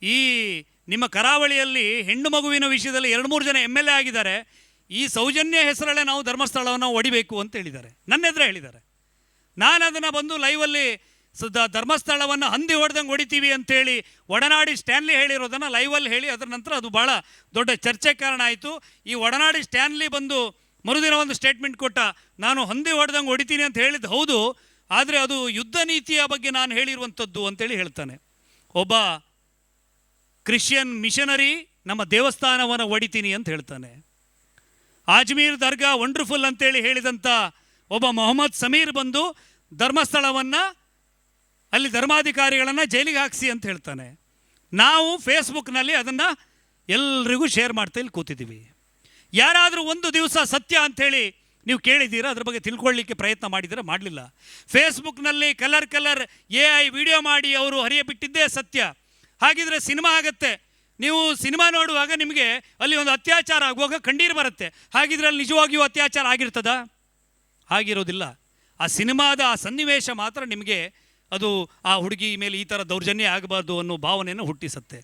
ಈ ನಿಮ್ಮ ಕರಾವಳಿಯಲ್ಲಿ ಹೆಣ್ಣು ಮಗುವಿನ ವಿಷಯದಲ್ಲಿ 2-3 ಜನ MLA ಆಗಿದ್ದಾರೆ. ಈ ಸೌಜನ್ಯ ಹೆಸರಲ್ಲೇ ನಾವು ಧರ್ಮಸ್ಥಳವನ್ನು ಒಡಿಬೇಕು ಅಂತ ಹೇಳಿದ್ದಾರೆ, ನನ್ನ ಎದುರೇ ಹೇಳಿದ್ದಾರೆ. ನಾನು ಅದನ್ನು ಬಂದು ಲೈವಲ್ಲಿ ಧರ್ಮಸ್ಥಳವನ್ನು ಹಂದಿ ಹೊಡೆದಂಗೆ ಹೊಡಿತೀವಿ ಅಂತೇಳಿ ಒಡನಾಡಿ ಸ್ಟ್ಯಾನ್ಲಿ ಹೇಳಿರೋದನ್ನು ಲೈವಲ್ಲಿ ಹೇಳಿ ಅದರ ನಂತರ ಅದು ಭಾಳ ದೊಡ್ಡ ಚರ್ಚೆ ಕಾರಣ ಆಯಿತು. ಈ ಒಡನಾಡಿ ಸ್ಟ್ಯಾನ್ಲಿ ಬಂದು ಮರುದಿನ ಒಂದು ಸ್ಟೇಟ್ಮೆಂಟ್ ಕೊಟ್ಟ, ನಾನು ಹಂದಿ ಹೊಡೆದಂಗೆ ಹೊಡಿತೀನಿ ಅಂತ ಹೇಳಿದ್ದು ಹೌದು, ಆದರೆ ಅದು ಯುದ್ಧ ನೀತಿಯ ಬಗ್ಗೆ ನಾನು ಹೇಳಿರುವಂಥದ್ದು ಅಂತೇಳಿ ಹೇಳ್ತಾನೆ. ಒಬ್ಬ ಕ್ರಿಶ್ಚಿಯನ್ ಮಿಷನರಿ ನಮ್ಮ ದೇವಸ್ಥಾನವನ್ನು ಹೊಡಿತೀನಿ ಅಂತ ಹೇಳ್ತಾನೆ. ಅಜ್ಮೀರ್ ದರ್ಗಾ ವಂಡರ್ಫುಲ್ ಅಂತೇಳಿ ಹೇಳಿದಂಥ ಒಬ್ಬ ಮೊಹಮ್ಮದ್ ಸಮೀರ್ ಬಂದು ಧರ್ಮಸ್ಥಳವನ್ನು ಅಲ್ಲಿ ಧರ್ಮಾಧಿಕಾರಿಗಳನ್ನು ಜೈಲಿಗೆ ಹಾಕಿಸಿ ಅಂತ ಹೇಳ್ತಾನೆ. ನಾವು ಫೇಸ್ಬುಕ್ನಲ್ಲಿ ಅದನ್ನು ಎಲ್ರಿಗೂ ಶೇರ್ ಮಾಡ್ತಾ ಇಲ್ಲಿ ಕೂತಿದ್ದೀವಿ. ಯಾರಾದರೂ ಒಂದು ದಿವಸ ಸತ್ಯ ಅಂಥೇಳಿ ನೀವು ಕೇಳಿದ್ದೀರಾ? ಅದ್ರ ಬಗ್ಗೆ ತಿಳ್ಕೊಳ್ಳಿಕ್ಕೆ ಪ್ರಯತ್ನ ಮಾಡಿದರೆ ಮಾಡಲಿಲ್ಲ. ಫೇಸ್ಬುಕ್ನಲ್ಲಿ ಕಲರ್ AI ವಿಡಿಯೋ ಮಾಡಿ ಅವರು ಹರಿಯಬಿಟ್ಟಿದ್ದೇ ಸತ್ಯ. ಹಾಗಿದ್ರೆ ಸಿನಿಮಾ ಆಗತ್ತೆ, ನೀವು ಸಿನಿಮಾ ನೋಡುವಾಗ ನಿಮಗೆ ಅಲ್ಲಿ ಒಂದು ಅತ್ಯಾಚಾರ ಆಗುವಾಗ ಕಣ್ಣೀರು ಬರುತ್ತೆ. ಹಾಗಿದ್ರೆ ಅಲ್ಲಿ ನಿಜವಾಗಿಯೂ ಅತ್ಯಾಚಾರ ಆಗಿರ್ತದ? ಆಗಿರೋದಿಲ್ಲ. ಆ ಸಿನಿಮಾದ ಆ ಸನ್ನಿವೇಶ ಮಾತ್ರ ನಿಮಗೆ ಅದು ಆ ಹುಡುಗಿ ಮೇಲೆ ಈ ಥರ ದೌರ್ಜನ್ಯ ಆಗಬಾರ್ದು ಅನ್ನೋ ಭಾವನೆಯನ್ನು ಹುಟ್ಟಿಸುತ್ತೆ.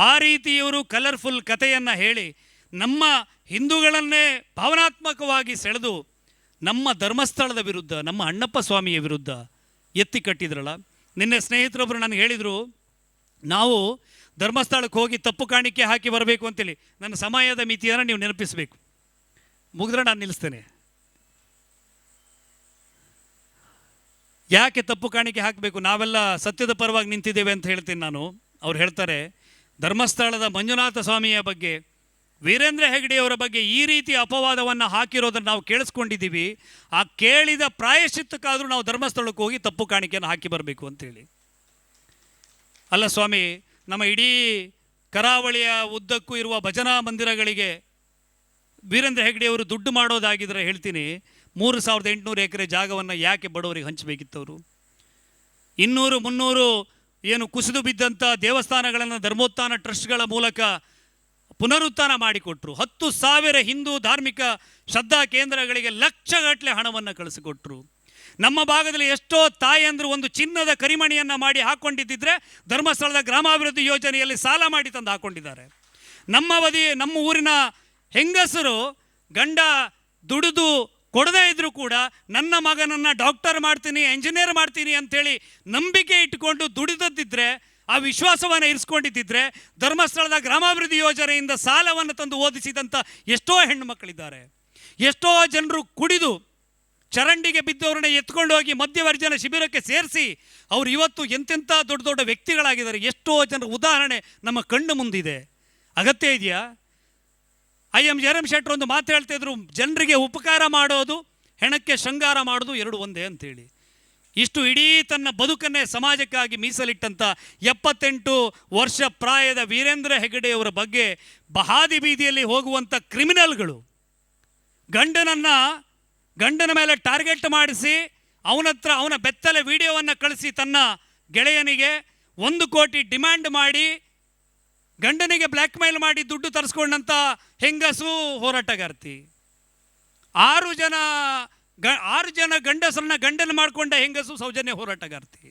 ಆ ರೀತಿ ಇವರು ಕಲರ್ಫುಲ್ ಕಥೆಯನ್ನು ಹೇಳಿ ನಮ್ಮ ಹಿಂದೂಗಳನ್ನೇ ಭಾವನಾತ್ಮಕವಾಗಿ ಸೆಳೆದು ನಮ್ಮ ಧರ್ಮಸ್ಥಳದ ವಿರುದ್ಧ, ನಮ್ಮ ಅಣ್ಣಪ್ಪ ಸ್ವಾಮಿಯ ವಿರುದ್ಧ ಎತ್ತಿ ಕಟ್ಟಿದ್ರಲ್ಲ. ನಿನ್ನೆ ಸ್ನೇಹಿತರೊಬ್ಬರು ನನಗೆ ಹೇಳಿದರು, ನಾವು ಧರ್ಮಸ್ಥಳಕ್ಕೆ ಹೋಗಿ ತಪ್ಪು ಕಾಣಿಕೆ ಹಾಕಿ ಬರಬೇಕು ಅಂತೇಳಿ. ನನ್ನ ಸಮಯದ ಮಿತಿಯನ್ನು ನೀವು ನೆನಪಿಸಬೇಕು. ಮುಗಿದ್ರೆ ನಾನು ನಿಲ್ಲಿಸ್ತೇನೆ. ಯಾಕೆ ತಪ್ಪು ಕಾಣಿಕೆ ಹಾಕಬೇಕು? ನಾವೆಲ್ಲ ಸತ್ಯದ ಪರವಾಗಿ ನಿಂತಿದ್ದೇವೆ ಅಂತ ಹೇಳ್ತೀನಿ ನಾನು. ಅವ್ರು ಹೇಳ್ತಾರೆ, ಧರ್ಮಸ್ಥಳದ ಮಂಜುನಾಥ ಸ್ವಾಮಿಯ ಬಗ್ಗೆ, ವೀರೇಂದ್ರ ಹೆಗ್ಗಡೆಯವರ ಬಗ್ಗೆ ಈ ರೀತಿ ಅಪವಾದವನ್ನು ಹಾಕಿರೋದನ್ನು ನಾವು ಕೇಳಿಸ್ಕೊಂಡಿದ್ದೀವಿ. ಆ ಕೇಳಿದ ಪ್ರಾಯಶ್ಚಿತ್ತಕ್ಕಾದರೂ ನಾವು ಧರ್ಮಸ್ಥಳಕ್ಕೆ ಹೋಗಿ ತಪ್ಪು ಕಾಣಿಕೆಯನ್ನು ಹಾಕಿ ಬರಬೇಕು ಅಂತೇಳಿ. ಅಲ್ಲ ಸ್ವಾಮಿ, ನಮ್ಮ ಇಡೀ ಕರಾವಳಿಯ ಉದ್ದಕ್ಕೂ ಇರುವ ಭಜನಾ ಮಂದಿರಗಳಿಗೆ ವೀರೇಂದ್ರ ಹೆಗ್ಗಡೆಯವರು ದುಡ್ಡು ಮಾಡೋದಾಗಿದ್ದರೆ ಹೇಳ್ತೀನಿ, 3800 ಎಕರೆ ಜಾಗವನ್ನು ಯಾಕೆ ಬಡವರಿಗೆ ಹಂಚಬೇಕಿತ್ತವರು? 200-300 ಏನು ಕುಸಿದು ಬಿದ್ದಂಥ ದೇವಸ್ಥಾನಗಳನ್ನು ಧರ್ಮೋತ್ಥಾನ ಟ್ರಸ್ಟ್ಗಳ ಮೂಲಕ ಪುನರುತ್ಥಾನ ಮಾಡಿಕೊಟ್ರು. 10,000 ಹಿಂದೂ ಧಾರ್ಮಿಕ ಶ್ರದ್ಧಾ ಕೇಂದ್ರಗಳಿಗೆ ಲಕ್ಷಗಟ್ಟಲೆ ಹಣವನ್ನು ಕಳಿಸಿಕೊಟ್ರು. ನಮ್ಮ ಭಾಗದಲ್ಲಿ ಎಷ್ಟೋ ತಾಯಂದರು ಒಂದು ಚಿನ್ನದ ಕರಿಮಣಿಯನ್ನು ಮಾಡಿ ಹಾಕ್ಕೊಂಡಿದ್ದರೆ ಧರ್ಮಸ್ಥಳದ ಗ್ರಾಮಾಭಿವೃದ್ಧಿ ಯೋಜನೆಯಲ್ಲಿ ಸಾಲ ಮಾಡಿ ತಂದು ಹಾಕ್ಕೊಂಡಿದ್ದಾರೆ. ನಮ್ಮ ಊರಿನ ಹೆಂಗಸರು ಗಂಡ ದುಡಿದು ಕೊಡದೇ ಇದ್ದರೂ ಕೂಡ ನನ್ನ ಮಗನನ್ನು ಡಾಕ್ಟರ್ ಮಾಡ್ತೀನಿ, ಎಂಜಿನಿಯರ್ ಮಾಡ್ತೀನಿ ಅಂಥೇಳಿ ನಂಬಿಕೆ ಇಟ್ಟುಕೊಂಡು ದುಡಿದದ್ದಿದ್ದರೆ, ಆ ವಿಶ್ವಾಸವನ್ನು ಇರಿಸ್ಕೊಂಡಿದ್ದಿದ್ರೆ ಧರ್ಮಸ್ಥಳದ ಗ್ರಾಮಾಭಿವೃದ್ಧಿ ಯೋಜನೆಯಿಂದ ಸಾಲವನ್ನು ತಂದು ಓದಿಸಿದಂಥ ಎಷ್ಟೋ ಹೆಣ್ಣು ಮಕ್ಕಳಿದ್ದಾರೆ. ಎಷ್ಟೋ ಜನರು ಕುಡಿದು ಚರಂಡಿಗೆ ಬಿದ್ದವ್ರನ್ನ ಎತ್ಕೊಂಡು ಹೋಗಿ ಮಧ್ಯವರ್ಜನ ಶಿಬಿರಕ್ಕೆ ಸೇರಿಸಿ ಅವರು ಇವತ್ತು ಎಂತೆಂಥ ದೊಡ್ಡ ದೊಡ್ಡ ವ್ಯಕ್ತಿಗಳಾಗಿದ್ದಾರೆ. ಎಷ್ಟೋ ಜನರ ಉದಾಹರಣೆ ನಮ್ಮ ಕಣ್ಣು ಮುಂದಿದೆ. ಅಗತ್ಯ ಇದೆಯಾ? IM ಜಯರಾಮ್ ಶೆಟ್ಟರ್ ಒಂದು ಮಾತು ಹೇಳ್ತಿದ್ರು, ಜನರಿಗೆ ಉಪಕಾರ ಮಾಡೋದು, ಹೆಣಕ್ಕೆ ಶೃಂಗಾರ ಮಾಡೋದು ಎರಡು ಒಂದೇ ಅಂತೇಳಿ. ಇಷ್ಟು ಇಡೀ ತನ್ನ ಬದುಕನ್ನೇ ಸಮಾಜಕ್ಕಾಗಿ ಮೀಸಲಿಟ್ಟಂಥ 78 ವರ್ಷ ಪ್ರಾಯದ ವೀರೇಂದ್ರ ಹೆಗ್ಗಡೆಯವರ ಬಗ್ಗೆ ಬಹಾದಿ ಬೀದಿಯಲ್ಲಿ ಹೋಗುವಂಥ ಕ್ರಿಮಿನಲ್ಗಳು ಗಂಡನ ಮೇಲೆ ಟಾರ್ಗೆಟ್ ಮಾಡಿಸಿ ಅವನ ಬೆತ್ತಲೆ ವಿಡಿಯೋವನ್ನು ಕಳಿಸಿ ತನ್ನ ಗೆಳೆಯನಿಗೆ 1 ಕೋಟಿ ಡಿಮ್ಯಾಂಡ್ ಮಾಡಿ ಗಂಡನಿಗೆ ಬ್ಲ್ಯಾಕ್ ಮೇಲ್ ಮಾಡಿ ದುಡ್ಡು ತರಿಸ್ಕೊಂಡಂಥ ಹೆಂಗಸು ಹೋರಾಟಗಾರ್ತಿ. 6 ಜನ ಗಂಡಸರನ್ನ ಗಂಡನ ಮಾಡಿಕೊಂಡ ಹೆಂಗಸು ಸೌಜನ್ಯ ಹೋರಾಟಗಾರ್ತಿ.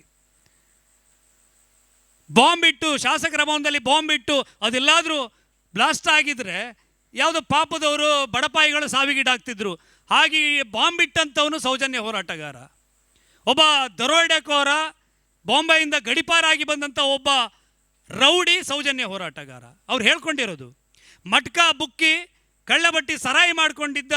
ಬಾಂಬ್ ಇಟ್ಟು ಶಾಸಕರ ಭವನದಲ್ಲಿ ಬಾಂಬ್ ಇಟ್ಟು ಅದೆಲ್ಲಾದರೂ ಬ್ಲಾಸ್ಟ್ ಆಗಿದ್ರೆ ಯಾವುದೋ ಪಾಪದವರು ಬಡಪಾಯಿಗಳು ಸಾವಿಗೀಡಾಗ್ತಿದ್ರು. ಹಾಗೆ ಬಾಂಬ್ ಇಟ್ಟಂಥವನು ಸೌಜನ್ಯ ಹೋರಾಟಗಾರ. ಒಬ್ಬ ದರೋಡೆಕೋರ, ಬಾಂಬೆಯಿಂದ ಗಡಿಪಾರಾಗಿ ಬಂದಂಥ ಒಬ್ಬ ರೌಡಿ ಸೌಜನ್ಯ ಹೋರಾಟಗಾರ. ಅವ್ರು ಹೇಳ್ಕೊಂಡಿರೋದು ಮಟ್ಕಾ ಬುಕ್ಕಿ ಕಳ್ಳಬಟ್ಟಿ ಸರಾಯಿ ಮಾಡಿಕೊಂಡಿದ್ದ